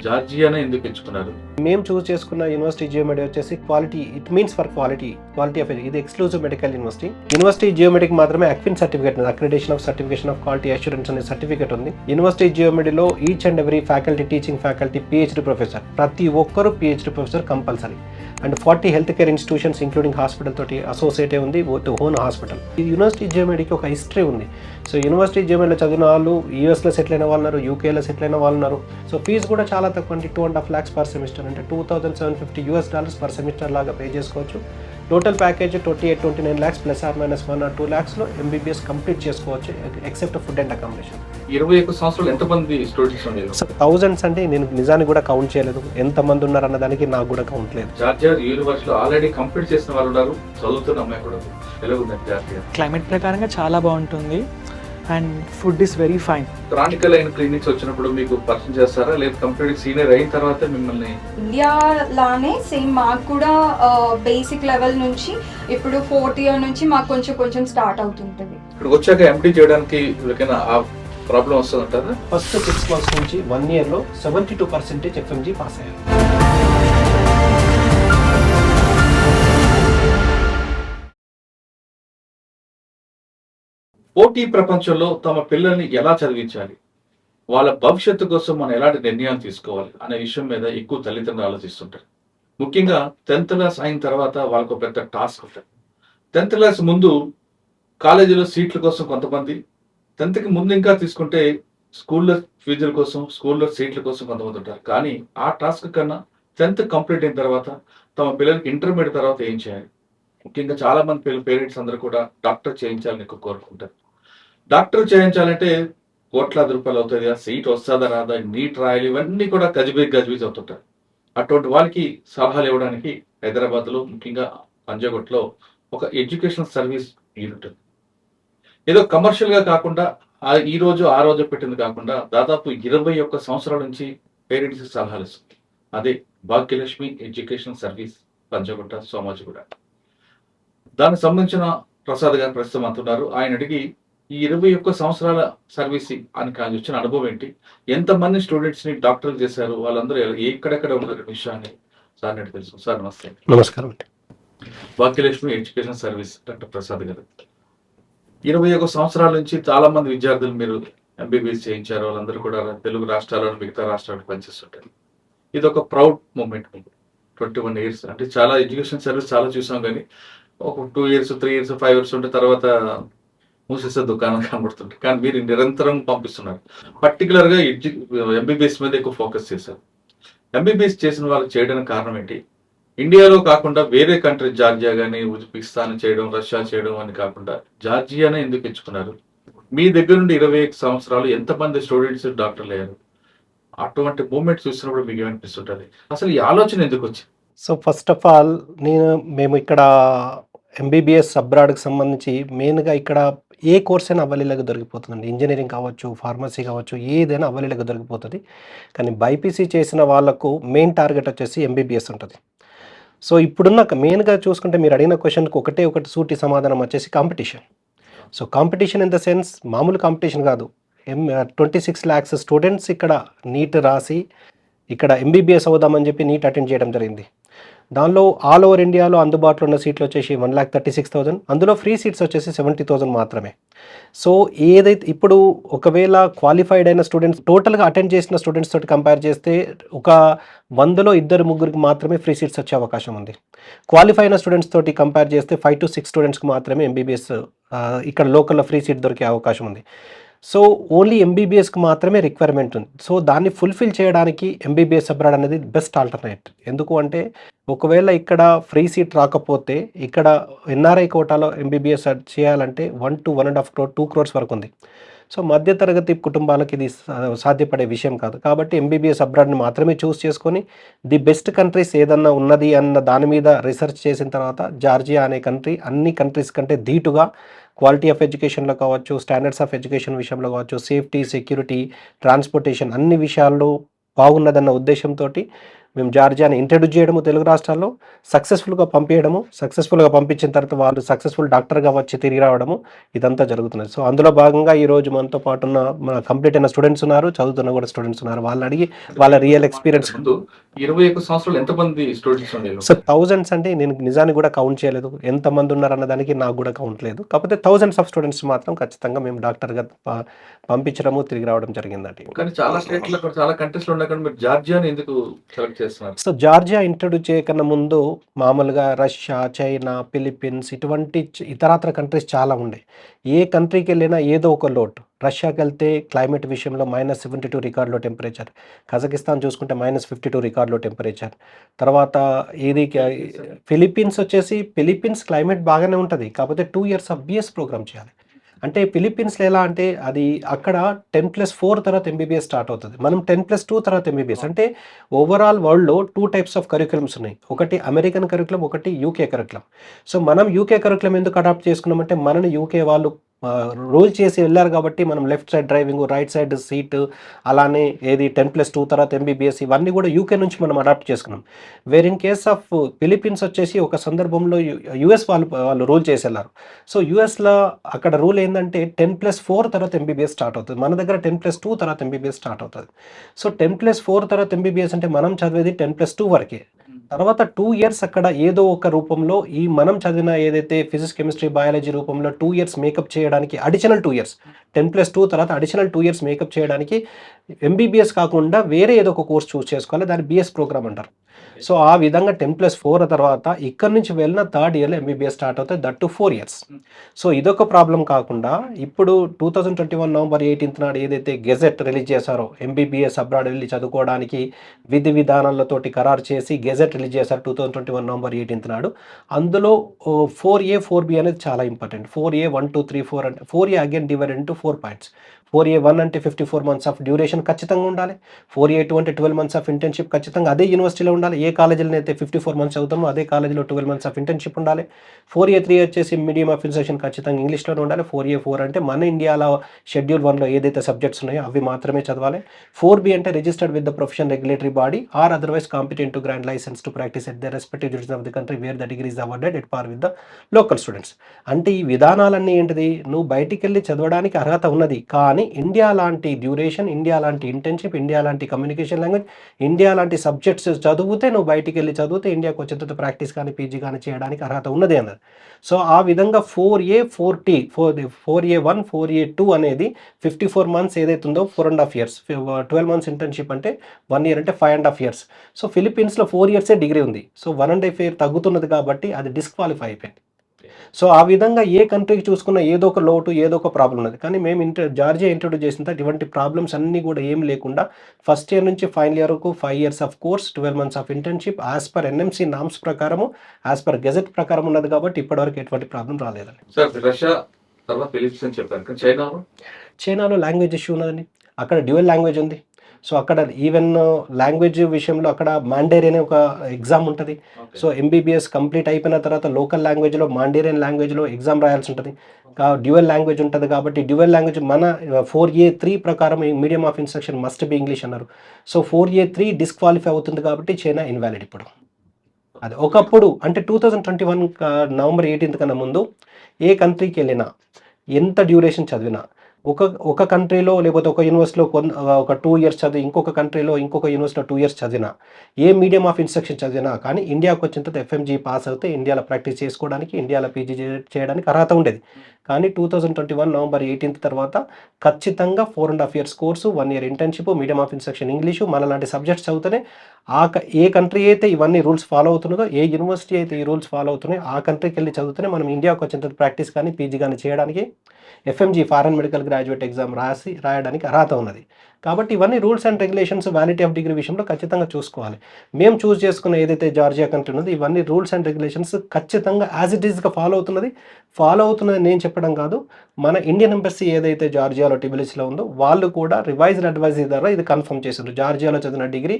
జార్జియానే ఎందుకు ఎంచుకున్నారు? మేము చూస్ చేసుకున్న యూనివర్సిటీ జియోమెడి వచ్చేసి quality, it means for quality of ఇది ఎక్స్క్లూజివ్ మెడికల్ యూనివర్సిటీ. యూనివర్సిటీ జియోమెడికి మాత్రమే అక్విన్ సర్టిఫికేట్ ఉంది, accreditation of certification of quality assurance అనే సర్టిఫికేట్ ఉంది. యూనివర్సిటీ జియోమెడిలో each and every faculty, teaching faculty, PhD professor, ప్రతి ఒక్కరు PhD professor compulsory. And 40 health care institutions including hospital తోటి అసోసియేట్ ఉంది, ఓన్ హాస్పిటల్. ఈ యూనివర్సిటీ జియోమెడికి ఒక హిస్టరీ ఉంది. సో యూనివర్సిటీ జియోమెడిలో చదివిన వాళ్ళు యూఎస్లో సెటిల్ అయిన వాళ్ళు ఉన్నారు, యూకేలో సెటిల్ అయిన వాళ్ళు ఉన్నారు. సో ఫీజు కూడా చాలా తక్కువ అండి, 2.5 lakhs పర్ సెమిస్టర్, అంటే $2,750 పర్ సెమిస్టర్ లాగా పే చేసుకోవచ్చు. Total package 29 lakhs plus or minus 1 or 2 lakhs MBBS complete చేసుకోవచ్చు, ఎక్సెప్ట్ ఫుడ్ అండ్ అకామిడేషన్. 21 సంవత్సరాలు ఎంతమంది స్టూడెంట్స్ ఉన్నారు? సో థౌజండ్స్ అంటే నేను నిజానికి కూడా కౌంట్ చేయలేదు, ఎంతమంది ఉన్నారన్న దానికి నాకు కూడా కౌంట్ లేదు. జార్జియా యూనివర్సిటీలో ఆల్రెడీ కంప్లీట్ చేసిన వాళ్ళు ఉన్నారు, చదువుతున్న అమ్మాయి కూడా. ఎలా ఉందండి జార్జియా? క్లైమేట్ ప్రకారంగా చాలా బాగుంటుంది and food is very fine. Chronicle అయిన క్లినిక్స్ వచ్చినప్పుడు మీకు పరిచయం చేస్తారా, లేదా కంప్లీట్ సీనియర్ అయిన తర్వాత మిమ్మల్ని? ఇండియా లానే సేమ్ మాకు కూడా బేసిక్ లెవెల్ నుంచి ఇప్పుడు 4th year నుంచి మాకు కొంచెం స్టార్ట్ అవుతుంటుంది. ఇక్కడికి వచ్చాక ఎంటీ చేయడానికి ఎవరికైనా ఆ ప్రాబ్లం వస్తుందంటారా? ఫస్ట్ 6 months నుంచి 1 yearలో 72% ఎఫ్ఎంజీ పాస్ అయ్యారు. పోటీ ప్రపంచంలో తమ పిల్లల్ని ఎలా చదివించాలి, వాళ్ళ భవిష్యత్తు కోసం మనం ఎలాంటి నిర్ణయాలు తీసుకోవాలి అనే విషయం మీద ఎక్కువ తల్లిదండ్రులు ఆలోచిస్తుంటారు. ముఖ్యంగా 10th class అయిన తర్వాత వాళ్ళకు పెద్ద టాస్క్ ఉంటుంది. 10th class ముందు కాలేజీలో సీట్ల కోసం కొంతమంది, 10th ముందు ఇంకా తీసుకుంటే స్కూల్లో ఫీజుల కోసం, స్కూల్లో సీట్ల కోసం కొంతమంది ఉంటారు. కానీ ఆ టాస్క్ కన్నా 10th కంప్లీట్ అయిన తర్వాత తమ పిల్లలకి ఇంటర్మీడియట్ తర్వాత ఏం చేయాలి, ముఖ్యంగా చాలా మంది పేరెంట్స్ అందరూ కూడా డాక్టర్ చేయించాలని ఎక్కువ కోరుకుంటారు. డాక్టర్ చేయించాలంటే కోట్లాది రూపాయలు అవుతుంది, ఆ సీట్ వస్తుందా రాదా, నీట్ రాయాలి, ఇవన్నీ కూడా గజిబిజి అవుతుంటారు. అటువంటి వాళ్ళకి సలహాలు ఇవ్వడానికి హైదరాబాద్లో, ముఖ్యంగా పంజాగుట్లో ఒక ఎడ్యుకేషన్ సర్వీస్ యూనిట్ ఉంది. ఏదో కమర్షియల్గా కాకుండా ఈ రోజు ఆ రోజు పెట్టింది కాకుండా దాదాపు 21 సంవత్సరాల నుంచి పేరెంట్స్కి సలహాలు ఇస్తుంది. అదే భాగ్యలక్ష్మి ఎడ్యుకేషన్ సర్వీస్, పంజాగుట్ట, సోమాజిగూడ. దానికి సంబంధించిన ప్రసాద్ గారు ప్రస్తుతం అంటున్నారు. ఆయన అడిగి ఈ 21 సంవత్సరాల సర్వీస్ అని కానీ వచ్చిన అనుభవం ఏంటి, ఎంతమంది స్టూడెంట్స్ ని డాక్టర్లు చేశారు, వాళ్ళందరూ ఎక్కడెక్కడ ఉన్నారు విషయాన్ని సార్ అడిగి తెలుసు. సార్ నమస్తే. నమస్కారం అండి. Bhagyalakshmi education service doctor Prasad గారు, 21 సంవత్సరాల నుంచి చాలా మంది విద్యార్థులు మీరు ఎంబీబీఎస్ చేయించారు. వాళ్ళందరూ కూడా తెలుగు రాష్ట్రాలను, మిగతా రాష్ట్రాలకు పనిచేస్తుంటారు. ఇది ఒక ప్రౌడ్ మూమెంట్ మీకు. 21 years అంటే చాలా ఎడ్యుకేషన్ సర్వీస్ చాలా చూసాం, కానీ ఒక 2 years, 3 years, 5 years ఉంటే తర్వాత మూసేసే దుకాణం కనబడుతుంది. కానీ మీరు నిరంతరం పంపిస్తున్నారు. పర్టికులర్గా ఎంబీబీఎస్ మీద ఎక్కువ ఫోకస్ చేశారు. ఎంబీబీఎస్ చేసిన వాళ్ళు చేయడానికి కారణం ఏంటి? ఇండియాలో కాకుండా వేరే కంట్రీ, జార్జియా కానీ, ఉజ్బెకిస్తాన్ చేయడం, రష్యా చేయడం అని కాకుండా జార్జియానే ఎందుకు ఎంచుకున్నారు? మీ దగ్గర నుండి 21 సంవత్సరాలు ఎంతమంది స్టూడెంట్స్ డాక్టర్లు అయ్యారు? అటువంటి మూమెంట్ చూసినప్పుడు మీకు ఏమనిపిస్తుంటుంది? అసలు ఈ ఆలోచన ఎందుకు వచ్చింది? సో ఫస్ట్ ఆఫ్ ఆల్ మేము ఇక్కడ ఎంబీబీఎస్ అబ్రాడ్కి సంబంధించి మెయిన్గా ఇక్కడ ఏ కోర్స్ అయినా అవైలబుల్గా దొరికిపోతుందండి. ఇంజనీరింగ్ కావచ్చు, ఫార్మసీ కావచ్చు, ఏదైనా అవైలబుల్గా దొరికిపోతుంది. కానీ బైపీసీ చేసిన వాళ్ళకు మెయిన్ టార్గెట్ వచ్చేసి ఎంబీబీఎస్ ఉంటుంది. సో ఇప్పుడున్న మెయిన్గా చూసుకుంటే మీరు అడిగిన క్వశ్చన్కి ఒకటి సూటి సమాధానం వచ్చేసి competition. So competition in the sense మామూలు కాంపిటీషన్ కాదు. 26 lakhs స్టూడెంట్స్ ఇక్కడ నీట్ రాసి ఇక్కడ ఎంబీబీఎస్ అవుదామని చెప్పి నీట్ అటెండ్ చేయడం జరిగింది. దానిలో ఆల్ ఓవర్ ఇండియాలో అందుబాటులో ఉన్న సీట్లు వచ్చేసి 1,36,000, అందులో ఫ్రీ సీట్స్ వచ్చేసి 70,000 మాత్రమే. సో ఏదైతే ఇప్పుడు ఒకవేళ క్వాలిఫైడ్ అయిన స్టూడెంట్స్ టోటల్గా అటెండ్ చేసిన స్టూడెంట్స్ తోటి కంపేర్ చేస్తే ఒక 100లో 2-3 మాత్రమే ఫ్రీ సీట్స్ వచ్చే అవకాశం ఉంది. క్వాలిఫై అయిన స్టూడెంట్స్ తోటి కంపేర్ చేస్తే 5 to 6 స్టూడెంట్స్కి మాత్రమే ఎంబీబీఎస్ ఇక్కడ లోకల్లో ఫ్రీ సీట్ దొరికే అవకాశం ఉంది. సో ఓన్లీ ఎంబీబీఎస్కి మాత్రమే రిక్వైర్మెంట్ ఉంది. సో దాన్ని ఫుల్ఫిల్ చేయడానికి ఎంబీబీఎస్ అబ్రాడ్ అనేది బెస్ట్ ఆల్టర్నేట్. ఎందుకు అంటే ఒకవేళ ఇక్కడ ఫ్రీ సీట్ రాకపోతే ఇక్కడ ఎన్ఆర్ఐ కోటాలో ఎంబీబీఎస్ చేయాలంటే 1 to 1.5 crore, 2 crores వరకు ఉంది. సో మధ్యతరగతి కుటుంబాలకు ఇది సాధ్యపడే విషయం కాదు. కాబట్టి ఎంబీబీఎస్ అబ్రాడ్ని మాత్రమే చూస్ చేసుకొని ది బెస్ట్ కంట్రీస్ ఏదన్నా ఉన్నది అన్న దాని మీద రీసెర్చ్ చేసిన తర్వాత జార్జియా అనే కంట్రీ అన్ని కంట్రీస్ కంటే ధీటుగా క్వాలిటీ ఆఫ్ ఎడ్యుకేషన్లో కావచ్చు, స్టాండర్డ్స్ ఆఫ్ ఎడ్యుకేషన్ విషయంలో కావచ్చు, సేఫ్టీ, సెక్యూరిటీ, ట్రాన్స్పోర్టేషన్ అన్ని విషయాల్లో బాగున్నదన్న ఉద్దేశంతో మేము జార్జియాని ఇంట్రడ్యూస్ చేయడము తెలుగు రాష్ట్రాల్లో, సక్సెస్ఫుల్గా పంపించిన తర్వాత వాళ్ళు సక్సెస్ఫుల్ డాక్టర్గా వచ్చి తిరిగి రావడము ఇదంతా జరుగుతున్నది. సో అందులో భాగంగా ఈరోజు మనతో పాటు ఉన్న మన కంప్లీట్ అయిన స్టూడెంట్స్ ఉన్నారు, చదువుతున్న కూడా స్టూడెంట్స్ ఉన్నారు. వాళ్ళని అడిగి వాళ్ళ రియల్ ఎక్స్పీరియన్స్. ముందు 21 సంవత్సరాలు ఎంతమంది స్టూడెంట్స్ ఉండేవారు? సో థౌజండ్స్ అంటే నేను నిజానికి కూడా కౌంట్ చేయలేదు, ఎంతమంది ఉన్నారన్న దానికి నాకు కూడా కౌంట్ లేదు. కాకపోతే థౌజండ్స్ ఆఫ్ స్టూడెంట్స్ మాత్రం ఖచ్చితంగా మేము డాక్టర్గా పంపించడము తిరిగి రావడం జరిగిందండి. కానీ చాలా స్టేట్లో చాలా కంట్రీస్లో ఉండకుండా మీరు జార్జియాని ఎందుకు సెలెక్ట్ చేస్తున్నారు? సో జార్జియా ఇంట్రడ్యూస్ చేయకన్నా ముందు మామూలుగా రష్యా, చైనా, ఫిలిప్పీన్స్ ఇటువంటి ఇతరాతర కంట్రీస్ చాలా ఉండే. ఏ కంట్రీకి వెళ్ళినా ఏదో ఒక లోటు. రష్యాకి వెళ్తే క్లైమేట్ విషయంలో -72 రికార్డులో టెంపరేచర్, కజకిస్తాన్ చూసుకుంటే -52 రికార్డులో టెంపరేచర్. తర్వాత ఇది ఫిలిప్పీన్స్ వచ్చేసి ఫిలిప్పీన్స్ క్లైమేట్ బాగానే ఉంటుంది, కాకపోతే 2 years ఆఫ్ బిఎస్ ప్రోగ్రామ్ చేయాలి. అంటే ఫిలిప్పీన్స్లో ఎలా అంటే అది అక్కడ 10+4 తర్వాత ఎంబీబీఎస్ స్టార్ట్ అవుతుంది, మనం 10+2 తర్వాత ఎంబీబీఎస్. అంటే ఓవరాల్ వరల్డ్లో 2 types ఆఫ్ కరిక్యులమ్స్ ఉన్నాయి, ఒకటి అమెరికన్ కరిక్యులం, ఒకటి యూకే కరిక్యులం. సో మనం యూకే కరిక్యులం ఎందుకు అడాప్ట్ చేసుకున్నామంటే మనని యూకే వాళ్ళు రూల్ చేసి వెళ్ళారు కాబట్టి మనం left side driving, right side seat, అలానే ఏది 10+2 తర్వాత ఎంబీబీఎస్ ఇవన్నీ కూడా యూకే నుంచి మనం అడాప్ట్ చేసుకున్నాం. Where in case of Philippines వచ్చేసి ఒక సందర్భంలో యుఎస్ వాళ్ళు రూల్ చేసి వెళ్ళారు. సో యుఎస్లో అక్కడ రూల్ ఏంటంటే 10+4 తర్వాత ఎంబీబీఎస్ స్టార్ట్ అవుతుంది, మన దగ్గర 10+2 తర్వాత ఎంబీబీఎస్ స్టార్ట్ అవుతుంది. సో 10+4 తర్వాత ఎంబీబీఎస్ అంటే మనం చదివేది 10+2 వరకే. తర్వాత 2 years అక్కడ ఏదో ఒక రూపంలో ఈ మనం చదివిన ఏదైతే ఫిజిక్స్, కెమిస్ట్రీ, బయాలజీ రూపంలో 2 years మేకప్ చేయడానికి అడిషనల్ 2 years, 10+2 తర్వాత అడిషనల్ 2 years మేకప్ చేయడానికి ఎంబీబీఎస్ కాకుండా వేరే ఏదో ఒక కోర్స్ చూస్ చేసుకోవాలి, దాన్ని బిఎస్ ప్రోగ్రామ్ అంటారు. సో ఆ విధంగా 10+4 తర్వాత ఇక్కడ నుంచి వెళ్ళిన 3rd yearలో ఎంబీబీఎస్ స్టార్ట్ అవుతుంది, దట్ టు 4 years. సో ఇదొక ప్రాబ్లం కాకుండా ఇప్పుడు 2021 November 18th నాడు ఏదైతే గెజెట్ రిలీజ్ చేశారో ఎంబీబీఎస్ అబ్రాడ్ వెళ్ళి చదువుకోవడానికి విధి విధానాలతోటి ఖరారు చేసి గెజెట్ రిలీజ్ చేశారు 2021 November 18th నాడు. అందులో 4A 4B అనేది చాలా ఇంపార్టెంట్. 4A 1 2 3 4 అంటే 4A again divided into 4 points. 4A 1 అంటే 54 months ఆఫ్ డ్యూరేషన్ ఖచ్చితంగా ఉండాలి. 4A 2 అంటే 12 months ఆఫ్ ఇంటర్న్షిప్ ఖచ్చితంగా అదే యూనివర్సిటీలో ఉండాలి. ఏ కాలేజీలో అయితే 54 months చదువుతామో అదే కాలేజీలో 12 months ఆఫ్ ఇంటర్న్షిప్ ఉండాలి. 4A 3 వచ్చేసి మీడియం ఆఫ్ ఇన్స్ట్రక్షన్ ఖచ్చితంగా ఇంగ్లీష్లోనే ఉండాలి. 4A 4 అంటే మన ఇండియాలో షెడ్యూల్ 1లో ఏదైతే సబ్జెక్ట్స్ ఉన్నాయో అవి మాత్రమే చదవాలి. 4B అంటే registered with the profession regulatory body or otherwise competent to grant licence to practise at the respective jurisdiction of the country where the degree is awarded at par with the local students. అంటే ఈ విధానాలన్నీ ఏంటిది, నువ్వు బయటికి వెళ్ళి చదవడానికి అర్హత ఉన్నది, కానీ ఇండియా లాంటి డ్యూరేషన్, ఇండియా లాంటి ఇంటర్న్షిప్, ఇండియా లాంటి కమ్యూనికేషన్ లాంగ్వేజ్, ఇండియా లాంటి సబ్జెక్ట్స్ చదివితే నువ్వు బయటికి వెళ్ళి చదివితే ఇండియాకు వచ్చిన తర్వాత ప్రాక్టీస్ కానీ పీజీ కానీ చేయడానికి అర్హత ఉన్నది అన్నది. సో ఆ విధంగా 4A 4T 4A1 4A2 అనేది 54 months ఏదైతే ఉందో 4.5 years, 12 months ఇంటర్న్షిప్ అంటే 1 year అంటే 5.5 years. సో ఫిలిప్పీన్స్లో 4 years డిగ్రీ ఉంది, సో 1.5 year తగ్గుతున్నది కాబట్టి అది డిస్క్వాలిఫై అయిపోయింది. సో ఆ విధంగా ఏ కంట్రీకి చూసుకున్న ఏదో ఒక లోటు, ఏదో ఒక ప్రాబ్లం ఉన్నది. కానీ మేము జార్జియా ఇంట్రడ్యూస్ చేసిన తర్వాత ఇటువంటి ప్రాబ్లమ్స్ అన్నీ కూడా ఏం లేకుండా ఫస్ట్ ఇయర్ నుంచి ఫైనల్ ఇయర్ వరకు 5 years of course, 12 months of internship as per NMC norms ప్రకారము, యాజ్ పర్ గెజెట్ ప్రకారం ఉన్నది కాబట్టి ఇప్పటివరకు ఎటువంటి ప్రాబ్లం రాలేదండి. సార్ రష్యా తర్వాత ఫిలిప్పీన్స్ అని చెప్పారు, కానీ చైనాలో లాంగ్వేజ్ ఇష్యూ ఉన్నదండి, అక్కడ డ్యూయల్ లాంగ్వేజ్ ఉంది. సో అక్కడ ఈవెన్ లాంగ్వేజ్ విషయంలో అక్కడ మాండేరియన్ ఒక ఎగ్జామ్ ఉంటుంది. సో ఎంబీబీఎస్ కంప్లీట్ అయిపోయిన తర్వాత లోకల్ లాంగ్వేజ్లో మాండేరియన్ లాంగ్వేజ్లో ఎగ్జామ్ రాయాల్సి ఉంటుంది. డ్యూయల్ లాంగ్వేజ్ ఉంటుంది కాబట్టి డ్యూయల్ లాంగ్వేజ్ మన 4A 3 ప్రకారం medium of instruction must be English అన్నారు. సో 4A 3 డిస్క్వాలిఫై అవుతుంది కాబట్టి చైనా ఇన్వాలిడ్ ఇప్పుడు. అది ఒకప్పుడు అంటే 2021 November 18th కన్నా ముందు ఏ కంట్రీకి వెళ్ళినా ఎంత డ్యూరేషన్ చదివినా ఒక కంట్రీలో లేకపోతే ఒక యూనివర్సిటీలో ఒక 2 years చదివి ఇంకొక కంట్రీలో ఇంకొక యూనివర్సిటీలో 2 years చదివినా, ఏ మీడియం ఆఫ్ ఇన్స్ట్రక్షన్ చదివినా కానీ ఇండియాకు వచ్చిన తర్వాత FMG పాస్ అవుతే ఇండియాలో ప్రాక్టీస్ చేసుకోవడానికి, ఇండియాలో పీజీ చేయడానికి అర్హత ఉండేది. కానీ 2021 November 18th తర్వాత ఖచ్చితంగా 4.5 years course, 1 year internship, medium of instruction English, మన లాంటి సబ్జెక్ట్స్ చదివితేనే ఏ కంట్రీ అయితే ఇవన్నీ రూల్స్ ఫాలో అవుతున్నదో, ఏ యూనివర్సిటీ అయితే ఈ రూల్స్ ఫాలో అవుతున్నాయో ఆ కంట్రీకి వెళ్ళి చదివితేనే మనం ఇండియాకు వచ్చిన తర్వాత ప్రాక్టీస్ కానీ పీజీ కానీ చేయడానికి FMG foreign medical graduate exam రాయడానికి అర్హత ఉన్నది. కాబట్టి ఇవన్నీ rules and regulations వ్యాలిటీ of degree విషయంలో ఖచ్చితంగా చూసుకోవాలి. మేము చూస్ చేసుకున్న ఏదైతే జార్జియా కంట్రీ ఉన్నది ఇవన్నీ రూల్స్ అండ్ రెగ్యులేషన్స్ ఖచ్చితంగా యాజ్ ఇట్ ఈస్గా ఫాలో అవుతున్నది నేను చెప్పడం కాదు, మన ఇండియన్ ఎంబసీ ఏదైతే జార్జియాలో టిబిలిస్లో ఉందో వాళ్ళు కూడా రివైజ్డ్ అడ్వైజ్ ద్వారా ఇది కన్ఫర్మ్ చేశారు. జార్జియాలో చదివిన డిగ్రీ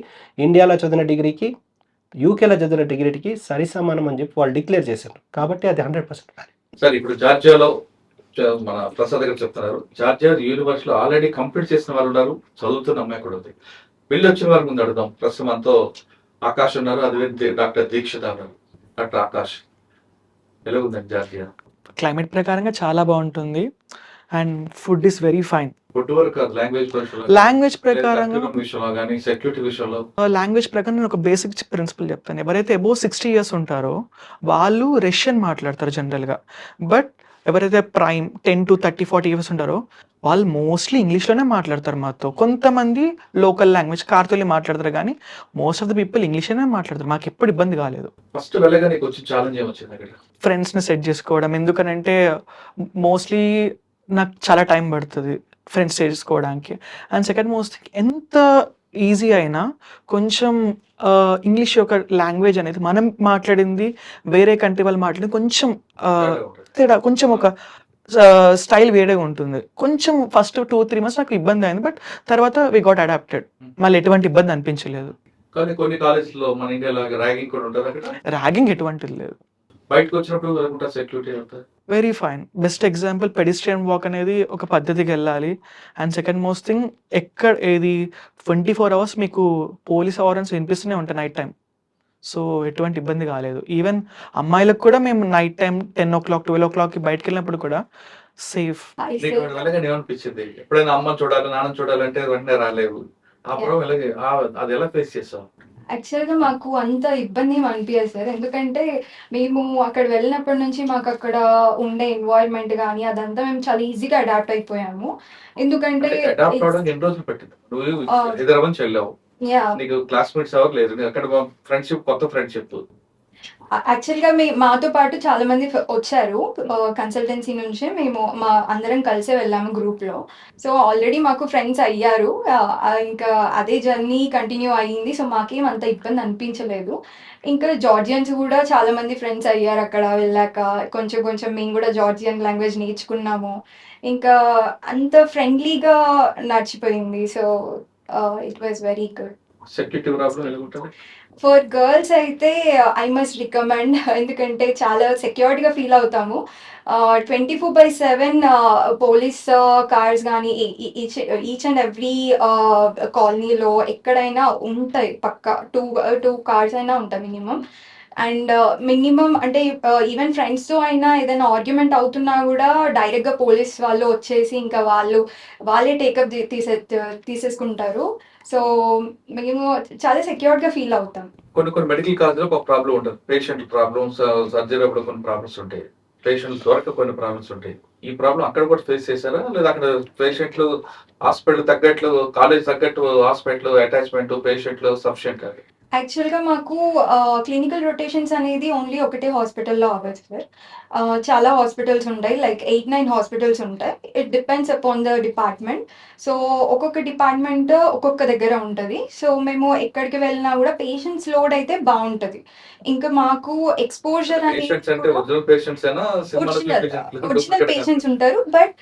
ఇండియాలో చదివిన డిగ్రీకి, యూకేలో చదివిన డిగ్రీకి సరిసమానం అని చెప్పి వాళ్ళు డిక్లేర్ చేశారు. కాబట్టి అది 100% వ్యాలిడ్. సార్ ఇప్పుడు జార్జియాలో మన ప్రసాద్ గారు చెప్తున్నారు, జార్జియా యూనివర్సిటీలో ఆల్రెడీ కంప్లీట్ చేసిన వాళ్ళు ఉన్నారు, చదువుతున్న అమ్మాయి కూడా ఉంది. వెళ్ళి వచ్చిన వారి ముందు అడుగుదాం. ప్రస్తుతం మనతో ఆకాష్ ఉన్నారు, అది డాక్టర్ దీక్షిత ఉన్నారు. డాక్టర్ ఆకాష్ ఎలా ఉందండి జాతీయ? క్లైమేట్ ప్రకారంగా చాలా బాగుంటుంది and food is very fine. Food వరకు కాదు, లాంగ్వేజ్ లాంగ్వేజ్ ప్రకారంగా విషయంలో కానీ సెక్యూరిటీ విషయంలో లాంగ్వేజ్ ప్రకారం నేను ఒక బేసిక్ ప్రిన్సిపల్ చెప్తాను. ఎవరైతే అబోవ్ 60 years ఉంటారో వాళ్ళు రష్యన్ మాట్లాడతారు జనరల్గా. బట్ ఎవరైతే ప్రైమ్ 10 to 30, 40 years ఉంటారో వాళ్ళు మోస్ట్లీ ఇంగ్లీష్లోనే మాట్లాడతారు మాతో. కొంతమంది లోకల్ లాంగ్వేజ్ కార్తోలి మాట్లాడతారు, కానీ మోస్ట్ ఆఫ్ ద పీపుల్ ఇంగ్లీష్లోనే మాట్లాడతారు. మాకు ఎప్పుడు ఇబ్బంది కాలేదు. ఫస్ట్ వెళ్ళగా నీకు వచ్చిన ఛాలెంజ్ ఏమొచ్చింది అక్కడ? ఫ్రెండ్స్ని సెట్ చేసుకోవడం, ఎందుకనంటే మోస్ట్లీ నాకు చాలా టైం పడుతుంది ఫ్రెండ్స్ చేసుకోవడానికి. అండ్ సెకండ్ మోస్ట్ ఎంత ఈజీ అయినా కొంచెం ఇంగ్లీష్ యొక్క లాంగ్వేజ్ అనేది మనం మాట్లాడింది వేరే కంట్రీ వాళ్ళు మాట్లాడింది కొంచెం తేడా, కొంచెం ఒక స్టైల్ వేరేగా ఉంటుంది. కొంచెం ఫస్ట్ 2-3 months నాకు ఇబ్బంది అయింది, బట్ తర్వాత వి గాట్ అడాప్టెడ్. మళ్ళీ ఎటువంటి ఇబ్బంది అనిపించలేదు. కానీ కొన్ని కాలేజ్లో మన ఇండియా లాగా ర్యాగింగ్ కూడా ఉంటుంది అక్కడ. ర్యాగింగ్ ఎటువంటిది లేదు. బయటకు వచ్చినప్పుడు సెక్యూరిటీ ఉంటుంది. Very fine. Best example pedestrian walk అనేది ఒక పద్ధతికి వెళ్ళాలి. అండ్ సెకండ్ మోస్ట్ థింగ్, ఎక్కడ ఏది 24 hours మీకు పోలీస్ అవారెన్స్ వినిపిస్తూనే ఉంటాయి నైట్ టైం. సో ఎటువంటి ఇబ్బంది కాలేదు. ఈవెన్ అమ్మాయిలకు కూడా మేము నైట్ టైం 10 o'clock 12 o'clock బయటకు వెళ్ళినప్పుడు కూడా సేఫ్. నీకు వెళ్ళగా ఏమనిపించింది? ఎప్పుడైనా అమ్మ చూడాలి, నాన్న చూడాలంటే వెంటనే రాలేవు. అప్పుడు అది ఎలా ఫేస్ చేసావు? యాక్చువల్గా మాకు అంత ఇబ్బంది ఏమి అనిపించదు సార్, ఎందుకంటే మేము అక్కడ వెళ్ళినప్పటి నుంచి మాకు అక్కడ ఉండే ఎన్వైర్న్మెంట్ కానీ అదంతా మేము చాలా ఈజీగా అడాప్ట్ అయిపోయాము. ఎందుకంటే అడాప్ట్ అవడానికి ఎన్ని రోజులు పట్టింది? నువ్వు హైదరాబాద్ నుంచి వెళ్ళావు, నీకు క్లాస్మేట్స్ ఎవరు లేదు, అక్కడ ఫ్రెండ్షిప్, కొత్త ఫ్రెండ్షిప్. యాక్చువల్గా మాతో పాటు చాలా మంది వచ్చారు కన్సల్టెన్సీ నుంచి. మేము అందరం కలిసే వెళ్ళాము గ్రూప్లో. సో ఆల్రెడీ మాకు ఫ్రెండ్స్ అయ్యారు. ఇంకా అదే జర్నీ కంటిన్యూ అయ్యింది. సో మాకేం అంత ఇబ్బంది అనిపించలేదు. ఇంకా జార్జియన్స్ కూడా చాలా మంది ఫ్రెండ్స్ అయ్యారు అక్కడ వెళ్ళాక. కొంచెం కొంచెం మేము కూడా జార్జియన్ లాంగ్వేజ్ నేర్చుకున్నాము. ఇంకా అంత ఫ్రెండ్లీగా నడిచిపోయింది. So it was very good. Security problem ఎలా ఉంటుంది? ఫర్ గర్ల్స్ అయితే ఐ మస్ట్ రికమెండ్, ఎందుకంటే చాలా సెక్యూర్డ్గా ఫీల్ అవుతాము. 24/7 పోలీస్ కార్స్ కానీ ఈచ్ అండ్ ఎవ్రీ కాలనీలో ఎక్కడైనా ఉంటాయి. పక్క టూ కార్స్ అయినా ఉంటాయి మినిమం. అండ్ మినిమం అంటే ఈవెన్ ఫ్రెండ్స్తో అయినా ఏదైనా ఆర్గ్యుమెంట్ అవుతున్నా కూడా డైరెక్ట్గా పోలీస్ వాళ్ళు వచ్చేసి ఇంకా వాళ్ళే టేకప్ తీసేసుకుంటారు. సో మేము చాలా సెక్యూర్డ్గా ఫీల్ అవుతాం. కొన్ని మెడికల్ కాలేజ్లో ఒక ప్రాబ్లం ఉంటుంది, పేషెంట్ ప్రాబ్లమ్స్, సర్జరీ అప్పుడు కొన్ని ప్రాబ్లమ్స్ ఉంటాయి, పేషెంట్స్ ద్వారా కొన్ని ప్రాబ్లమ్స్ ఉంటాయి. ఈ ప్రాబ్లం అక్కడ కూడా ఫేస్ చేశారా? లేదా అక్కడ పేషెంట్లు హాస్పిటల్ తగ్గట్లు, కాలేజ్ తగ్గట్టు హాస్పిటల్ అటాచ్మెంట్, పేషెంట్లు సఫిషియెంట్ కాదు? యాక్చువల్గా మాకు క్లినికల్ రొటేషన్స్ అనేది ఓన్లీ ఒకటే హాస్పిటల్లో అవ్వదు సార్. చాలా హాస్పిటల్స్ ఉంటాయి, లైక్ 8-9 హాస్పిటల్స్ ఉంటాయి. It depends upon the department. So ఒక్కొక్క డిపార్ట్మెంట్ ఒక్కొక్క దగ్గర ఉంటుంది. సో మేము ఎక్కడికి వెళ్ళినా కూడా పేషెంట్స్ లోడ్ అయితే బాగుంటుంది. ఇంకా మాకు ఎక్స్పోజర్ అనేది ఒరిజినల్ పేషెంట్స్ ఉంటారు. But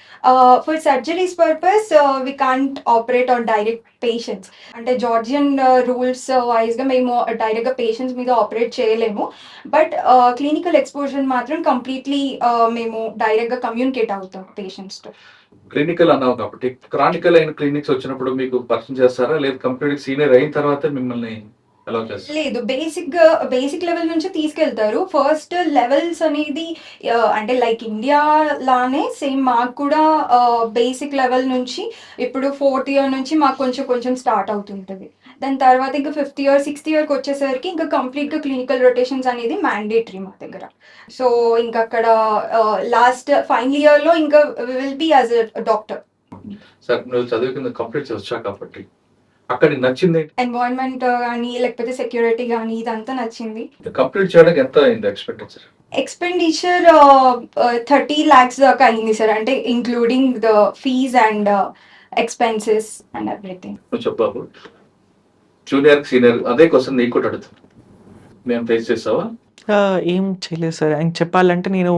for surgeries purpose we can't operate on direct patients. అంటే జార్జియన్ రూల్స్ వైజ్గా మేము డైరెక్ట్గా పేషెంట్స్ మీద ఆపరేట్ చేయలేము. బట్ క్లినికల్ ఎక్స్పోజర్ మాత్రం కంప్లీట్లీ మేము డైరెక్ట్గా కమ్యూనికేట్ అవుతాం పేషెంట్స్తో. క్లినికల్ అన్నావు కాబట్టి, క్రానికల్ అయిన క్లినిక్స్ వచ్చినప్పుడు మీకు పరిచయం చేస్తారా, లేదు కంప్లీట్ సీనియర్ అయిన తర్వాత మిమ్మల్ని ఎలా చేస్తారు? లేదు, బేసిక్ లెవెల్ నుంచి తీసుకెళ్తారు. ఫస్ట్ లెవెల్స్ అనేది అంటే లైక్ ఇండియా లానే సేమ్ మాకు కూడా బేసిక్ లెవెల్ నుంచి ఇప్పుడు 4th year నుంచి మాకు కొంచెం స్టార్ట్ అవుతుంటుంది. దాని తర్వాత ఇంకా 5th year 6th yearకి వచ్చేసరికి ఇంకా కంప్లీట్గా క్లినికల్ రొటేషన్స్ అనేది మ్యాండేటరీ మా దగ్గర. సో ఇంకా అక్కడ లాస్ట్ ఫైనల్ ఇయర్లో ఇంకా will be as a doctor. Sir నువ్వు చదువుకున్న కంప్లీట్ వచ్చా కాబట్టి అక్కడ నచ్చింది ఎన్వైరన్మెంట్ కానీ లేకపోతే సెక్యూరిటీ కానీ ఇదంతా నచ్చింది. కంప్లీట్ చేయడానికి ఎంత అయింది ఎక్స్పెండిచర్? ఎక్స్పెండిచర్ 30 lakhs దాకా అయింది సార్, అంటే including the fees and expenses and everything. నువ్వు చెప్పావు జూనియర్ సీనియర్, అదే క్వశ్చన్ నీకు కూడా అడుగుతాను, మేము ఫేస్ చేసావా? ఏం చేయలేదు సార్. ఆయన చెప్పాలంటే నేను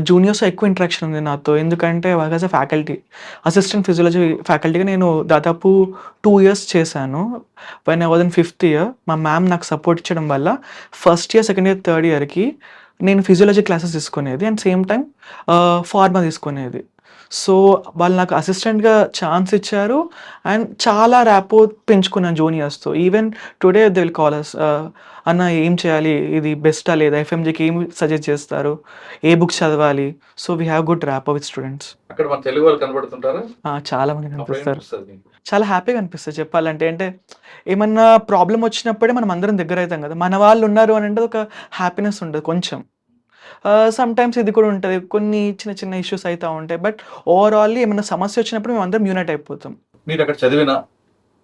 జూనియర్స్ ఎక్కువ ఇంట్రాక్షన్ ఉంది నాతో, ఎందుకంటే as a faculty assistant physiology ఫ్యాకల్టీగా నేను దాదాపు 2 years చేశాను. When I was in 5th year మా మ్యామ్ నాకు సపోర్ట్ ఇచ్చడం వల్ల 1st year 2nd year 3rd yearకి నేను ఫిజియాలజీ క్లాసెస్ తీసుకునేది అండ్ సేమ్ టైం ఫార్మా తీసుకునేది. సో వాళ్ళు నాకు అసిస్టెంట్గా ఛాన్స్ ఇచ్చారు అండ్ చాలా ర్యాపో పెంచుకున్నాను జూనియర్స్తో. Even today they will call us, అన్న ఏం చేయాలి, ఇది బెస్టా లేదా, ఎఫ్ఎంజీకి ఏం సజెస్ట్ చేస్తారు, ఏ బుక్స్ చదవాలి. So we have good rapport with students. అక్కడ మన తెలుగు వాళ్ళు కనబడుతుంటారా? చాలా మంది అప్పుడు కనిపిస్తారు. ఏమనిపిస్తుంది మీకు? చాలా హ్యాపీగా అనిపిస్తుంది చెప్పాలంటే. అంటే ఏమన్నా ప్రాబ్లం వచ్చినప్పుడే మనం అందరం దగ్గర అవుతాం కదా, మన వాళ్ళు ఉన్నారు అని అంటే ఒక హ్యాపీనెస్ ఉంటుంది కొంచెం. సమ్ టైమ్స్ ఇది కూడా ఉంటుంది, కొన్ని చిన్న చిన్న ఇష్యూస్ అవుతూ ఉంటాయి, బట్ ఓవరాల్లీ ఏమైనా సమస్య వచ్చినప్పుడు మేము అందరం యూనైట్ అయిపోతాం. మీరు అక్కడ చదివిన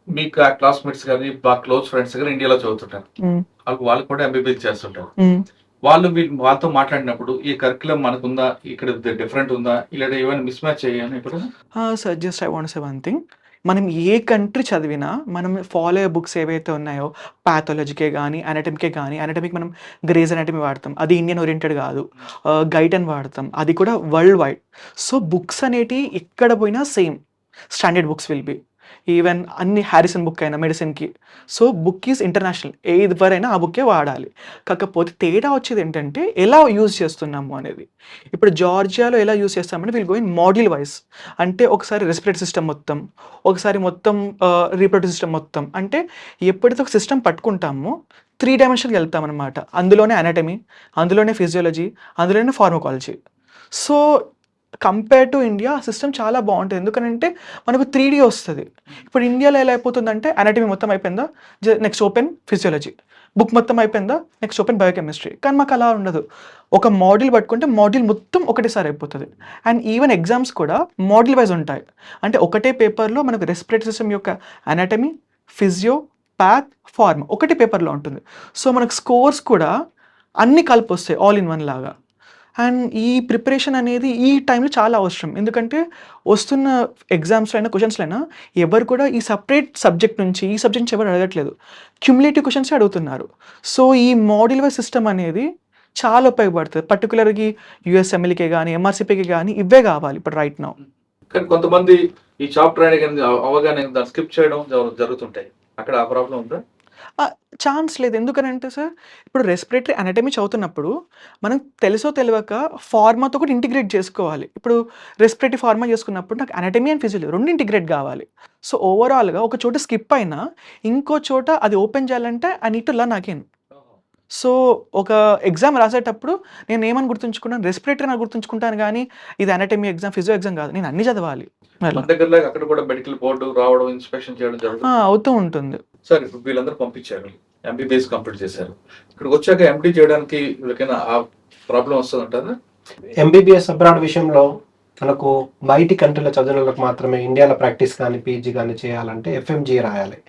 మీకు ఆ క్లాస్మేట్స్ కానీ బాగా క్లోజ్ ఫ్రెండ్స్ కానీ ఇండియాలో చదువుతుంటారు, వాళ్ళు కూడా ఎంబీబీఎస్ చేస్తుంటారు. వాళ్ళతో మాట్లాడినప్పుడు ఈ కరికులం మనకుందా, ఇక్కడ డిఫరెంట్ ఉందా, ఇలా ఏమైనా మిస్ మ్యాచ్ అయ్యాను ఇప్పుడు? Sir just I want say one thing, మనం ఏ కంట్రీ చదివినా మనం ఫాలో అయ్యే బుక్స్ ఏవైతే ఉన్నాయో, ప్యాథాలజీకే కానీ అనటమీకే కానీ, అనటమీకి మనం గ్రేజ్ అనటమీ వాడతాం, అది ఇండియన్ ఓరియంటెడ్ కాదు. గైడెన్ వాడతాం, అది కూడా వరల్డ్ వైడ్. సో బుక్స్ అనేటివి ఎక్కడ పోయినా same standard books will be. Even అన్ని హ్యారిసన్ బుక్ అయినా మెడిసిన్కి. సో బుక్ ఈజ్ ఇంటర్నేషనల్, ఏది వరైనా ఆ బుక్కే వాడాలి. కాకపోతే తేడా వచ్చేది ఏంటంటే ఎలా యూజ్ చేస్తున్నాము అనేది. ఇప్పుడు జార్జియాలో ఎలా యూజ్ చేస్తామంటే will go in module wise. అంటే ఒకసారి రెస్పిరేటరీ సిస్టమ్ మొత్తం, ఒకసారి మొత్తం రీప్రొడక్టివ్ సిస్టమ్ మొత్తం. అంటే ఎప్పుడైతే ఒక సిస్టమ్ పట్టుకుంటామో 3 డైమెన్షన్కి వెళ్తాం అనమాట. అందులోనే అనటమీ, అందులోనే ఫిజియాలజీ, అందులోనే pharmacology. So compare to India system చాలా బాగుంటుంది, ఎందుకంటే మనకు 3D వస్తుంది. ఇప్పుడు ఇండియాలో ఎలా అయిపోతుందంటే అనటమీ మొత్తం అయిపోయిందా, నెక్స్ట్ ఓపెన్ ఫిజియాలజీ, బుక్ మొత్తం అయిపోయిందా, నెక్స్ట్ ఓపెన్ బయోకెమిస్ట్రీ. కానీ మాకు అలా ఉండదు, ఒక మాడ్యూల్ పట్టుకుంటే మాడ్యూల్ మొత్తం ఒకటేసారి అయిపోతుంది. అండ్ ఈవెన్ ఎగ్జామ్స్ కూడా మాడ్యూల్ వైజ్ ఉంటాయి. అంటే ఒకటే పేపర్లో మనకు రెస్పిరేటరీ సిస్టమ్ యొక్క అనటమీ, ఫిజియో, ప్యాథ్, ఫార్మ్ ఒకటి పేపర్లో ఉంటుంది. సో మనకు స్కోర్స్ కూడా అన్నీ కలిపి వస్తాయి ఆల్ ఇన్ వన్ లాగా. అండ్ ఈ ప్రిపరేషన్ అనేది ఈ టైంలో చాలా అవసరం, ఎందుకంటే వస్తున్న ఎగ్జామ్స్లో అయినా క్వశ్చన్స్లో అయినా ఎవరు కూడా ఈ సపరేట్ సబ్జెక్ట్ నుంచి ఈ సబ్జెక్ట్ నుంచి ఎవరు అడగట్లేదు, క్యుములేటివ్ క్వశ్చన్స్ అడుగుతున్నారు. సో ఈ మాడ్యూల్ వైజ్ సిస్టమ్ అనేది చాలా ఉపయోగపడుతుంది. పర్టికులర్గా యూఎస్ఎంఎల్కే కానీ ఎంఆర్సిపికి కానీ ఇవే కావాలి ఇప్పుడు రైట్ నౌ. కానీ కొంతమంది ఈ చాప్టర్ అనేది అవగానే దాన్ని స్కిప్ చేయడం జరుగుతుంటాయి, అక్కడ ఆ ప్రాబ్లం ఉందా? ఛాన్స్ లేదు, ఎందుకనంటే సార్ ఇప్పుడు రెస్పిరేటరీ అనటమీ చదువుతున్నప్పుడు మనం తెలుసో తెలియక ఫార్మాతో కూడా ఇంటిగ్రేట్ చేసుకోవాలి. ఇప్పుడు రెస్పిరేటరీ ఫార్మా చేసుకున్నప్పుడు నాకు అనటమీ అండ్ ఫిజియాలజీ రెండు ఇంటిగ్రేట్ కావాలి. సో ఓవరాల్గా ఒక చోట స్కిప్ అయినా ఇంకో చోట అది ఓపెన్ చేయాలంటే I need to learn again. So ఒక ఎగ్జామ్ రాసేటప్పుడు నేను ఏమని గుర్తుంచుకున్నాను, రెస్పిరేటరీ అని గుర్తుంచుకుంటాను, కానీ ఇది అనటమీ ఎగ్జామ్, ఫిజియో ఎగ్జామ్ కాదు, నేను అన్ని చదవాలి. మన దగ్గర అక్కడ కూడా మెడికల్ బోర్డు రావడం, ఇన్స్పెక్షన్ చేయడం జరుగుతుంది, అవుతూ ఉంటుంది. సార్ ఇప్పుడు వీళ్ళందరూ పంపించారు, ఎంబీబీఎస్ కంప్లీట్ చేశారు, ఇక్కడికి వచ్చాక ఎండీ చేయడానికి వీళ్ళకైనా ఆ ప్రాబ్లం వస్తుంది అంటారా? ఎంబీబీఎస్ అబ్రాడ్ విషయంలో మనకు బయటి కంట్రీలో చదివిన వాళ్ళకి మాత్రమే ఇండియాలో ప్రాక్టీస్ కానీ పీజీ కానీ చేయాలంటే ఎఫ్ఎంజీ రాయాలి,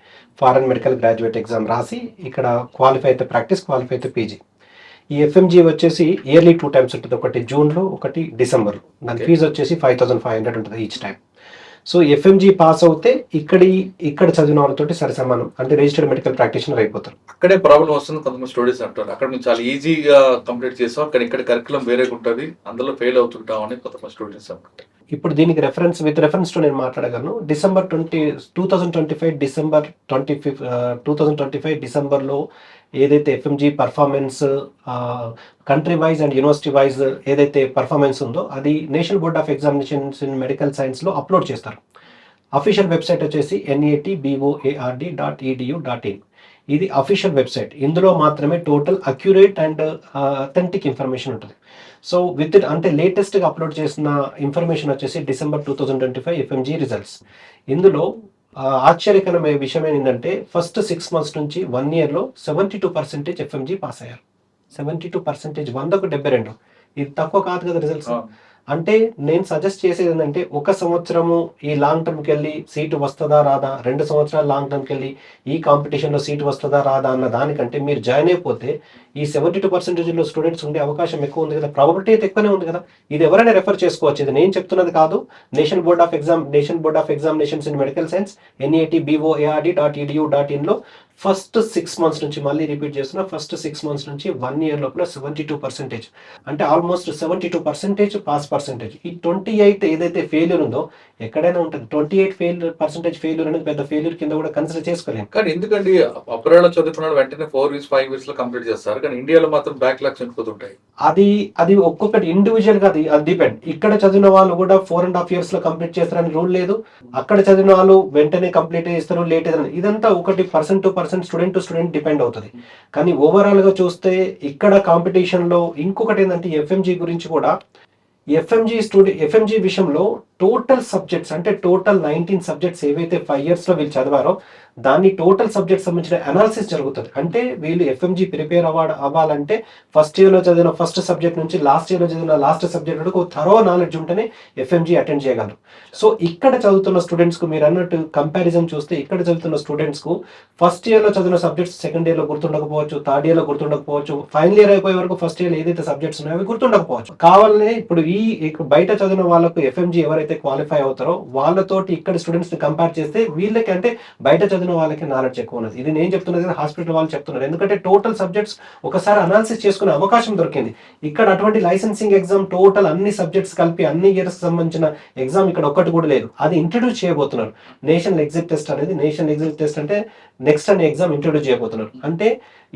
ఫారెన్ మెడికల్ గ్రాడ్యుయేట్ ఎగ్జామ్ రాసి ఇక్కడ క్వాలిఫై అయితే ప్రాక్టీస్, క్వాలిఫై అయితే పీజీ. ఈ ఎఫ్ఎంజీ వచ్చేసి ఇయర్లీ 2 times ఉంటుంది, ఒకటి జూన్లో ఒకటి డిసెంబర్లో. దాని ఫీజు వచ్చేసి 5500 ఉంటుంది each time. So FMG pass అవుతే ఇక్కడ చదివిన వాళ్ళతోటి సరి సమానం, అంటే రిజిస్టర్డ్ మెడికల్ ప్రాక్టీషనర్ అయిపోతారు. అక్కడే ప్రాబ్లం వస్తుంది కొంతమంది స్టూడెంట్స్ అంటారు, అక్కడ మేము చాలా ఈజీగా కంప్లీట్ చేస్తాం, కానీ ఇక్కడ కరికులం వేరేగా ఉంటుంది, అందులో ఫెయిల్ అవుతుంటాం అని కొంతమంది స్టూడెంట్స్ అంటారు. ఇప్పుడు దీనికి విత్ రెఫరెన్స్ టు నేను మాట్లాడగలను. డిసెంబర్ 2025 డిసెంబర్లో ఏదైతే FMG performance country wise and university wise ఏదైతే పర్ఫార్మెన్స్ ఉందో అది national board of examinations in medical సైన్స్లో అప్లోడ్ చేస్తారు. అఫీషియల్ వెబ్సైట్ వచ్చేసి NATBOARD.edu.in. ఇది అఫీషియల్ వెబ్సైట్. ఇందులో మాత్రమే total accurate and authentic information ఉంటుంది. సో అంటే లేటెస్ట్గా అప్లోడ్ చేసిన ఇన్ఫర్మేషన్ వచ్చేసి డిసెంబర్ 2025 ఎఫ్ఎంజీ రిజల్ట్స్. ఇందులో ఆశ్చర్యకరమైన విషయం ఏంటంటే ఫస్ట్ 6 months నుంచి 1 yearలో 72% ఎఫ్ఎంజీ పాస్ అయ్యారు. 72%, 100కు 72. ఇది తక్కువ కాదు కదా రిజల్ట్స్. అంటే నేను సజెస్ట్ చేసేది ఏంటంటే 1 సంవత్సరము ఈ లాంగ్ టర్మ్కి వెళ్ళి సీటు వస్తుందా రాదా, 2 సంవత్సరాలు లాంగ్ టర్మ్కి వెళ్ళి ఈ కాంపిటీషన్లో సీటు వస్తుందా రాదా అన్న దానికంటే మీరు జాయిన్ అయిపోతే ఈ 72%లో స్టూడెంట్స్ ఉండే అవకాశం ఎక్కువ ఉంది కదా, ప్రాబబిలిటీ అయితే ఎక్కువనే ఉంది కదా. ఇది ఎవరైనా రెఫర్ చేసుకోవచ్చు, ఇది నేను చెప్తున్నది కాదు. National board of examinations in medical science NATBOARD.edu.in లో ఫస్ట్ 6 మంత్స్ నుంచి మళ్ళీ రిపీట్ చేస్తున్నా, ఫస్ట్ 6 మంత్స్ నుంచి 1 ఇయర్ లోపల 72% అంటే ఆల్మోస్ట్ 72% పాస్ పర్సెంటేజ్. ఈ 28 ఏదైతే ఫెయిల్యూర్ ఉందో ఎక్కడైనా ఉంటుంది. 28% ఫెయిల్యూర్ అనేది పెద్ద ఫెయిల్యూర్ కింద కూడా కన్సిడర్ చేసుకోలేము. కానీ ఎందుకండి అబ్రాడ్ లో చదువుకున్నాడు వెంటనే 4 ఇయర్స్ 5 ఇయర్స్ లో కంప్లీట్ చేస్తారు, కానీ ఇండియాలో మాత్రం బ్యాక్లాగ్స్ చనిపోతుంటాయి. అది ఒక్కొక్కటి ఇండివిజువల్ గా అది డిపెండ్. ఇక్కడ చదివిన వాళ్ళు కూడా 4.5 ఇయర్స్ లో కంప్లీట్ చేస్తారని రూల్ లేదు. అక్కడ చదివిన వాళ్ళు వెంటనే కంప్లీట్ చేస్తారు, లేట్ ఏదైనా. ఇదంతా ఒకటి person to person, student to student depend అవుతుంది. కానీ ఓవరాల్ గా చూస్తే ఇక్కడ కాంపిటీషన్ లో ఇంకొకటి ఏంటంటే ఎఫ్ఎంజీ గురించి కూడా, ఎఫ్ఎంజీ విషయంలో టోటల్ సబ్జెక్ట్స్ అంటే టోటల్ 19 సబ్జెక్ట్స్ ఏవైతే 5 ఇయర్స్ లో వీళ్ళు చదివారో దాన్ని టోటల్ సబ్జెక్ట్ సంబంధించిన అనాలిసిస్ జరుగుతుంది. అంటే వీళ్ళు ఎఫ్ఎంజీ ప్రిపేర్ అవ్వాలంటే ఫస్ట్ ఇయర్ లో చదివిన ఫస్ట్ సబ్జెక్ట్ నుంచి లాస్ట్ ఇయర్ లో చదివిన లాస్ట్ సబ్జెక్ట్ వరకు థరో నాలెడ్జ్ ఉంటేనే ఎఫ్ఎంజీ అటెండ్ చేయగలరు. సో ఇక్కడ చదువుతున్న స్టూడెంట్స్ కు మీరు అన్నట్టు కంపారిజన్ చూస్తే, ఇక్కడ చదువుతున్న స్టూడెంట్స్ కు ఫస్ట్ ఇయర్ లో చదివిన సబ్జెక్ట్స్ సెకండ్ ఇయర్ లో గుర్తుండకపోవచ్చు, థర్డ్ ఇయర్ లో గుర్తుండకపోవచ్చు, ఫైనల్ ఇయర్ అయిపోయే వరకు ఫస్ట్ ఇయర్ ఏదైతే సబ్జెక్ట్స్ ఉన్నాయో అవి గుర్తుండకపోవచ్చు. కావాలనే ఇప్పుడు బయట చదివిన వాళ్ళకు ఎఫ్ఎంజీ ఎవరైతే క్వాలిఫై అవుతారో వాళ్ళతోటి ఇక్కడ స్టూడెంట్స్ ని కంపేర్ చేస్తే వీళ్ళకి అంటే బయట చదివిన వాళ్ళకి నాలెడ్జ్ ఎక్కువ ఉన్నది. ఇది నేను చెప్తున్నది కదా, హాస్పిటల్ వాళ్ళు చెప్తున్నారు. ఎందుకంటే టోటల్ సబ్జెక్ట్స్ ఒకసారి అనాలిసిస్ చేసుకునే అవకాశం దొరికింది. ఇక్కడ అటువంటి లైసెన్సింగ్ ఎగ్జామ్ టోటల్ అన్ని సబ్జెక్ట్స్ కలిపి అన్ని ఇయర్స్ సంబంధించిన ఎగ్జామ్ ఇక్కడ ఒక్కటి కూడా లేదు. అది ఇంట్రడ్యూస్ చేయబోతున్నారు. నేషనల్ ఎగ్జిట్ టెస్ట్ అనేది, నేషనల్ ఎగ్జిట్ టెస్ట్ అంటే నెక్స్ట్ అనే ఎగ్జామ్ ఇంట్రడ్యూస్ చేయబోతున్నారు. అంటే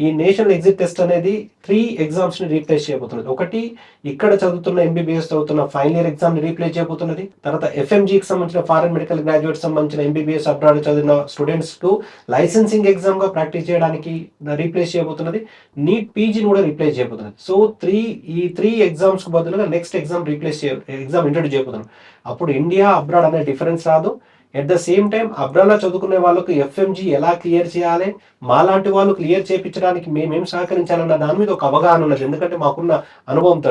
ఈ నేషనల్ ఎగ్జిట్ టెస్ట్ అనేది 3 ఎగ్జామ్స్ ని రీప్లేస్ చేయబోతున్నది. ఒకటి ఇక్కడ చదువుతున్న ఎంబీబీఎస్ చదువుతున్న ఫైనల్ ఇయర్ ఎగ్జామ్ ని రీప్లేస్ చేయబోతున్నది. తర్వాత ఎఫ్ఎంజీకి సంబంధించిన ఫారెన్ మెడికల్ గ్రాడ్యుయేట్ సంబంధించిన ఎంబీబీఎస్ అబ్రాడ్ చదివిన స్టూడెంట్స్ కు లైసెన్సింగ్ ఎగ్జామ్ గా ప్రాక్టీస్ చేయడానికి రీప్లేస్ చేయబోతున్నది. నీట్ పీజీని కూడా రీప్లేస్ చేయబోతున్నది. సో ఈ 3 ఎగ్జామ్స్ కు బదులుగా నెక్స్ట్ ఎగ్జామ్ ఎగ్జామ్ ఇంట్రడ్యూస్ చేయబోతున్నారు. అప్పుడు ఇండియా అబ్రాడ్ అనే డిఫరెన్స్ రాదు. ఎట్ ద సేమ్ టైం అబ్రాడ్లో చదువుకునే వాళ్ళకు ఎఫ్ఎంజీ ఎలా క్లియర్ చేయాలి, మాలాంటి వాళ్ళు క్లియర్ చేయించడానికి మేమేం సహకరించాలన్న దాని మీద ఒక అవగాహన ఉన్నది. ఎందుకంటే మాకున్న అనుభవంతో.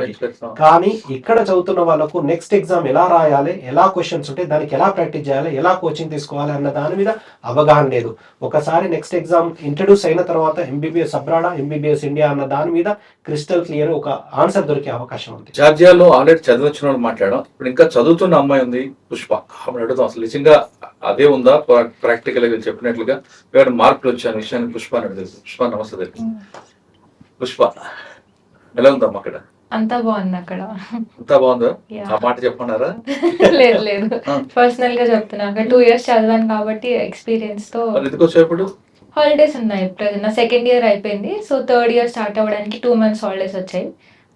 కానీ ఇక్కడ చదువుతున్న వాళ్ళకు నెక్స్ట్ ఎగ్జామ్ ఎలా రాయాలి, ఎలా క్వశ్చన్స్ ఉంటాయి, దానికి ఎలా ప్రాక్టీస్ చేయాలి, ఎలా కోచింగ్ తీసుకోవాలి అన్న దాని మీద అవగాహన లేదు. ఒకసారి నెక్స్ట్ ఎగ్జామ్ ఇంట్రడ్యూస్ అయిన తర్వాత ఎంబీబీఎస్ అబ్రాడా, ఎంబీబీఎస్ ఇండియా అన్న దాని మీద క్రిస్టల్ క్లియర్ ఒక ఆన్సర్ దొరికే అవకాశం ఉంది. జార్జియాలో ఆల్రెడీ చదివించిన వాళ్ళు మాట్లాడడం, ఇప్పుడు ఇంకా చదువుతున్న అమ్మాయి ఉంది పుష్ప. ఆమె అడుగుతాం అసలు నిజంగా అదే ఉందా ప్రాక్టికల్ గా చెప్పినట్లుగా ఏమైనా మార్పులు వచ్చాను విషయాన్ని పుష్ప అని తెలుసు. పుష్ప నమస్తే తెలుసు. పుష్ప ఎలా ఉందమ్మా అక్కడ? అంతా బాగుంది అక్కడ. అంతా బాగుందా? Yeah. ఆ మాట చెప్పన్నారా? లేదు లేదు, పర్సనల్ గా చెప్తున్నా. అక్కడ 2 years చదివాను కాబట్టి ఎక్స్పీరియన్స్ తో. మరి ఎందుకు వచ్చావు ఇప్పుడు? హాలిడేస్ ఉన్నాయి. నా సెకండ్ ఇయర్ అయిపోయింది, సో థర్డ్ ఇయర్ స్టార్ట్ అవ్వడానికి 2 months హాలిడేస్ వచ్చాయి.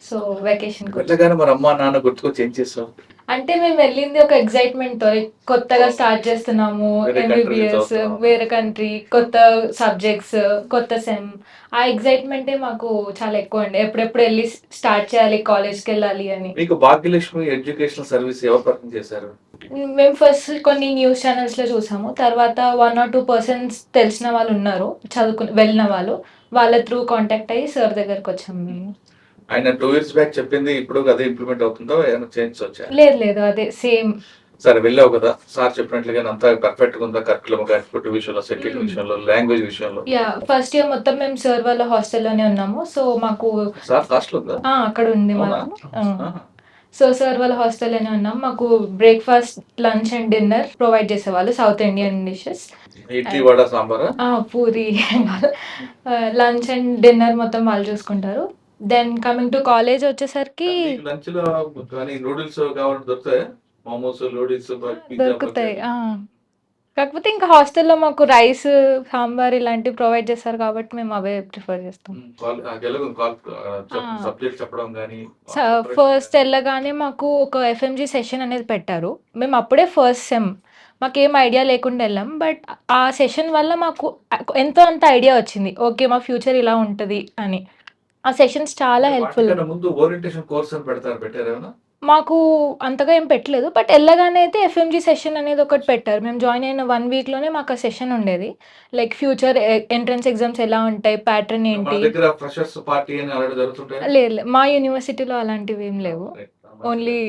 సో వెకేషన్ వెళ్ళగానే మరి అమ్మా నాన్న గుర్తుకొచ్చి ఏం చేస్తావు? అంటే మేము వెళ్ళింది ఒక ఎక్సైట్మెంట్ తో, కొత్తగా స్టార్ట్ చేస్తున్నాము వేరే ఎంబీబీఎస్, country చదువుతున్నాము. వేరే కంట్రీ, కొత్త సబ్జెక్ట్స్, కొత్త సెమ్. ఆ ఎక్సైట్మెంటే మాకు చాలా ఎక్కువ అండి. ఎప్పుడెప్పుడు వెళ్ళి స్టార్ట్ చేయాలి, కాలేజ్కి వెళ్ళాలి అని. మీకు భాగ్యలక్ష్మి ఎడ్యుకేషనల్ సర్వీస్ ఎవరు పరిచయం చేశారు? మేము ఫస్ట్ కొన్ని న్యూస్ ఛానల్స్ లో చూసాము. తర్వాత 1 or 2 persons తెలిసిన వాళ్ళు ఉన్నారు, వెళ్ళిన వాళ్ళు. వాళ్ళ త్రూ కాంటాక్ట్ అయ్యి సార్ దగ్గరకు వచ్చాము మేము. ఆయన 2 years బ్యాక్ చెప్పింది ఇప్పుడు అదే ఇంప్లిమెంట్ అవుతుందో ఏమైనా చేంజ్ వచ్చా? లేదు లేదు, అదే సేమ్. సరే వెళ్ళావు కదా, సార్ చెప్పినట్లుగా అంతా పర్ఫెక్ట్ గా ఉందా? కరికులం కానీ ఫుడ్ విషయంలో, సెటిల్ విషయంలో, లాంగ్వేజ్ విషయంలో? యా, ఫస్ట్ ఇయర్ మొత్తం మేము సార్ వాళ్ళ హాస్టల్లోనే ఉన్నాము. సో మాకు సార్ హాస్టల్ ఉందా? అక్కడ ఉంది అవునా? మాకు. సో సార్ వాళ్ళ హాస్టల్లోనే ఉన్నాం. మాకు breakfast, lunch and dinner provide చేసేవాళ్ళు, south Indian dishes. Idli vada సాంబారా? పూరి. లంచ్ అండ్ డిన్నర్ మొత్తం వాళ్ళు చూసుకుంటారు. దెన్ కమింగ్ టు కాలేజ్ వచ్చేసరికి లంచ్ లో కానీ నూడిల్స్ కావాలంటే దొరుకుతాయి, మోమోస్, నూడిల్స్, దొరుకుతాయి. కాకపోతే ఇంకా హాస్టల్లో మాకు రైస్, సాంబార్ ఇలాంటివి ప్రొవైడ్ చేస్తారు కాబట్టి మేము అవే ప్రిఫర్ చేస్తాం. సబ్జెక్ట్ చెప్పడం కానీ ఫస్ట్ వెళ్ళగానే మాకు ఒక ఎఫ్ఎంజీ సెషన్ అనేది పెట్టారు. మేము అప్పుడే ఫస్ట్ సెమ్, మాకేం ఐడియా లేకుండా వెళ్ళాం. బట్ ఆ సెషన్ వల్ల మాకు ఎంతో అంత ఐడియా వచ్చింది. ఓకే, మా ఫ్యూచర్ ఇలా ఉంటుంది అని. ఆ సెషన్స్ చాలా హెల్ప్ఫుల్. ముందు ఓరియంటేషన్ కోర్స్ అని పెట్టారేమన్నా? మాకు అంతగా ఏం పెట్టలేదు. బట్ వెళ్ళగానే అయితే ఎఫ్ఎంజీ సెషన్ అనేది ఒకటి పెట్టారు. మేము జాయిన్ అయిన 1 weekలోనే మాకు ఆ సెషన్ ఉండేది. లైక్ ఫ్యూచర్ ఎంట్రన్స్ ఎగ్జామ్స్ ఎలా ఉంటాయి, ప్యాటర్న్ మన ఏంటి. దగ్గర ఫ్రెషర్స్ పార్టీ అని అలాంటి జరుగుతుంటాయి? లేదు లేదు, మా యూనివర్సిటీలో అలాంటివి ఏం లేవు. ఓన్లీ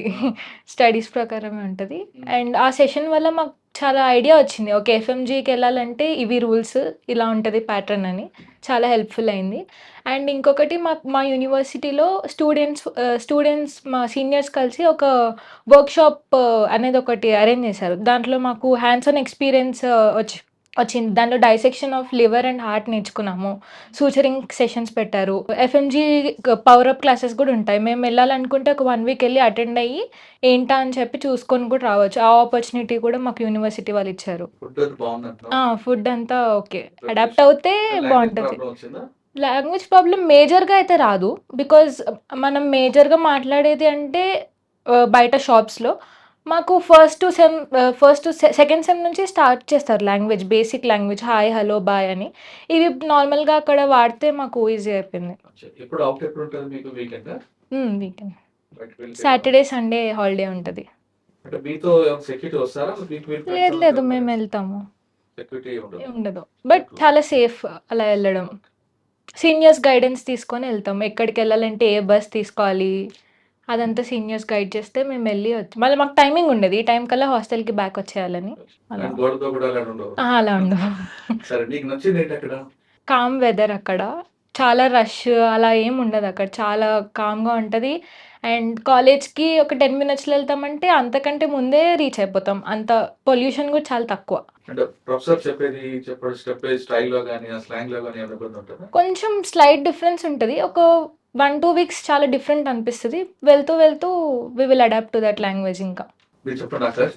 స్టడీస్ ప్రకారమే ఉంటుంది. అండ్ ఆ సెషన్ వల్ల మాకు చాలా ఐడియా వచ్చింది. ఓకే, ఎఫ్ఎంజీకి వెళ్ళాలంటే ఇవి రూల్స్, ఇలా ఉంటుంది ప్యాటర్న్ అని. చాలా హెల్ప్ఫుల్ అయింది. అండ్ ఇంకొకటి మా యూనివర్సిటీలో స్టూడెంట్స్ మా సీనియర్స్ కలిసి ఒక వర్క్షాప్ అనేది ఒకటి అరేంజ్ చేశారు. దాంట్లో మాకు హ్యాండ్స్ ఆన్ ఎక్స్పీరియన్స్ వచ్చింది. దాంట్లో dissection of liver and heart నేర్చుకున్నాము. సూచరింగ్ సెషన్స్ పెట్టారు. ఎఫ్ఎంజీ పవర్ అప్ క్లాసెస్ కూడా ఉంటాయి. మేము వెళ్ళాలనుకుంటే ఒక 1 వీక్ వెళ్ళి అటెండ్ అయ్యి ఏంటా అని చెప్పి చూసుకొని కూడా రావచ్చు. ఆ ఆపర్చునిటీ కూడా మాకు యూనివర్సిటీ వాళ్ళు ఇచ్చారు. ఫుడ్ అది బాగుందంటున్నావా? ఫుడ్ అంతా ఓకే. అడాప్ట్ అవుతే లాంగ్వేజ్ బాగుంటది. ప్రాబ్లం వచ్చిందా? లాంగ్వేజ్ ప్రాబ్లమ్ మేజర్‌గా అయితే రాదు. బికాజ్ మనం మేజర్‌గా మాట్లాడేది అంటే బయట షాప్స్‌లో. మాకు సెకండ్ సెమ్ నుంచి స్టార్ట్ చేస్తారు language. Basic language hi, hello, bye అని. ఇవి నార్మల్‌గా అక్కడ వాడితే మాకు ఈజీ అయిపోయింది. ఇప్పుడు అవుట్ ఎప్పుడు ఉంటుంది మీకు? Weekend weekend. బయటకు వెళ్తే సాటర్డే, సండే హాలిడే ఉంటది. అంటే మీతో సెక్యూరిటీ వస్తారా? మీకు మీరు లేదు లేదు మేము వెళ్తాము. సెక్యూరిటీ ఉండదు. ఉండదు. బట్ చాలా సేఫ్ అలా వెళ్ళడం. సీనియర్స్ గైడెన్స్ తీసుకొని వెళ్తాం. ఎక్కడికెళ్ళాలంటే ఏ బస్ తీసుకోవాలి, అదంతా సీనియర్స్ గైడ్ చేస్తే మేము వెళ్ళి మళ్ళీ మాకు టైమింగ్ ఉండేది. ఈ టైం కల్లా హాస్టల్‌కి బ్యాక్ వచ్చేయాలని. అలా. అండ్ గోడతో కూడా అలాంటి ఉండవు. అలా ఉండదు. సరే, నీకు నచ్చింది ఏంటి అక్కడ? కామ్ వెదర్ అక్కడ. చాలా రష్ అలా ఏం ఉండదు అక్కడ. చాలా కామ్‌గా ఉంటది. అండ్ కాలేజ్‌కి ఒక 10 మినిట్స్‌లో వెళ్తామంటే అంతకంటే ముందే రీచ్ అయిపోతాం. అంత పొల్యూషన్ కూడా చాలా తక్కువ. అంటే ప్రొఫెసర్ చెప్పే స్టైల్‌లో గాని, ఆ స్లాంగ్‌లో గాని ఏమైనా ఇబ్బంది ఉంటుందా? కొంచెం స్లైట్ డిఫరెన్స్ ఉంటది. ఒక 1-2 వీక్స్ చాలా డిఫరెంట్ అనిపిస్తది. వెళ్తూ వెళ్తూ we will adapt to that language ఇంకా. మీరు చెప్పండి డాక్టర్.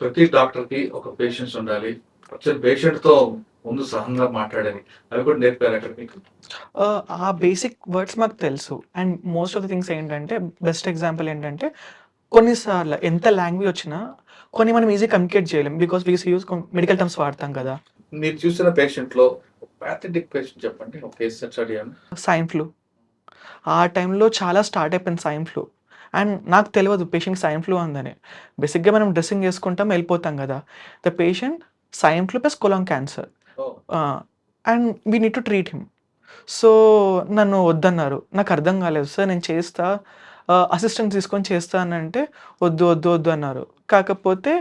ప్రతి డాక్టర్‌కి ఒక పేషెన్స్ ఉండాలి. వచ్చే పేషెంట్‌తో ముందు సహనంగా మాట్లాడాలి. అవి కూడా నేర్పారు అక్కడ మీకు? ఆ బేసిక్ వర్డ్స్ మాకు తెలుసు. And most of the things ఏంటంటే, బెస్ట్ ఎగ్జాంపుల్ ఏంటంటే, కొన్నిసార్లు ఎంత లాంగ్వేజ్ వచ్చినా కొన్ని మనం ఈజీగా కమ్యూనికేట్ చేయలేం. Because we use medical terms వాడతాం కదా. మీరు చూసిన పేషెంట్‌లో పాథటిక్ పేషెంట్ చెప్పండి. ఒక కేస్ స్టడీ అని. Swine flu. ఆ టైంలో చాలా స్టార్ట్ అయిపోయింది స్వైన్ ఫ్లూ. అండ్ నాకు తెలియదు పేషెంట్‌కి స్వైన్ ఫ్లూ ఉందని. బేసిక్‌గా మనం డ్రెస్సింగ్ చేసుకుంటాం, వెళ్ళిపోతాం కదా. The patient swine flu plus colon cancer. Oh! And we need to treat him. So, నన్ను వద్దన్నారు. నాకు అర్థం కాలేదు. సార్ నేను చేస్తా, అసిస్టెంట్ తీసుకొని చేస్తా అనంటే, వద్దు, వద్దు, వద్దు అన్నారు. కాకపోతే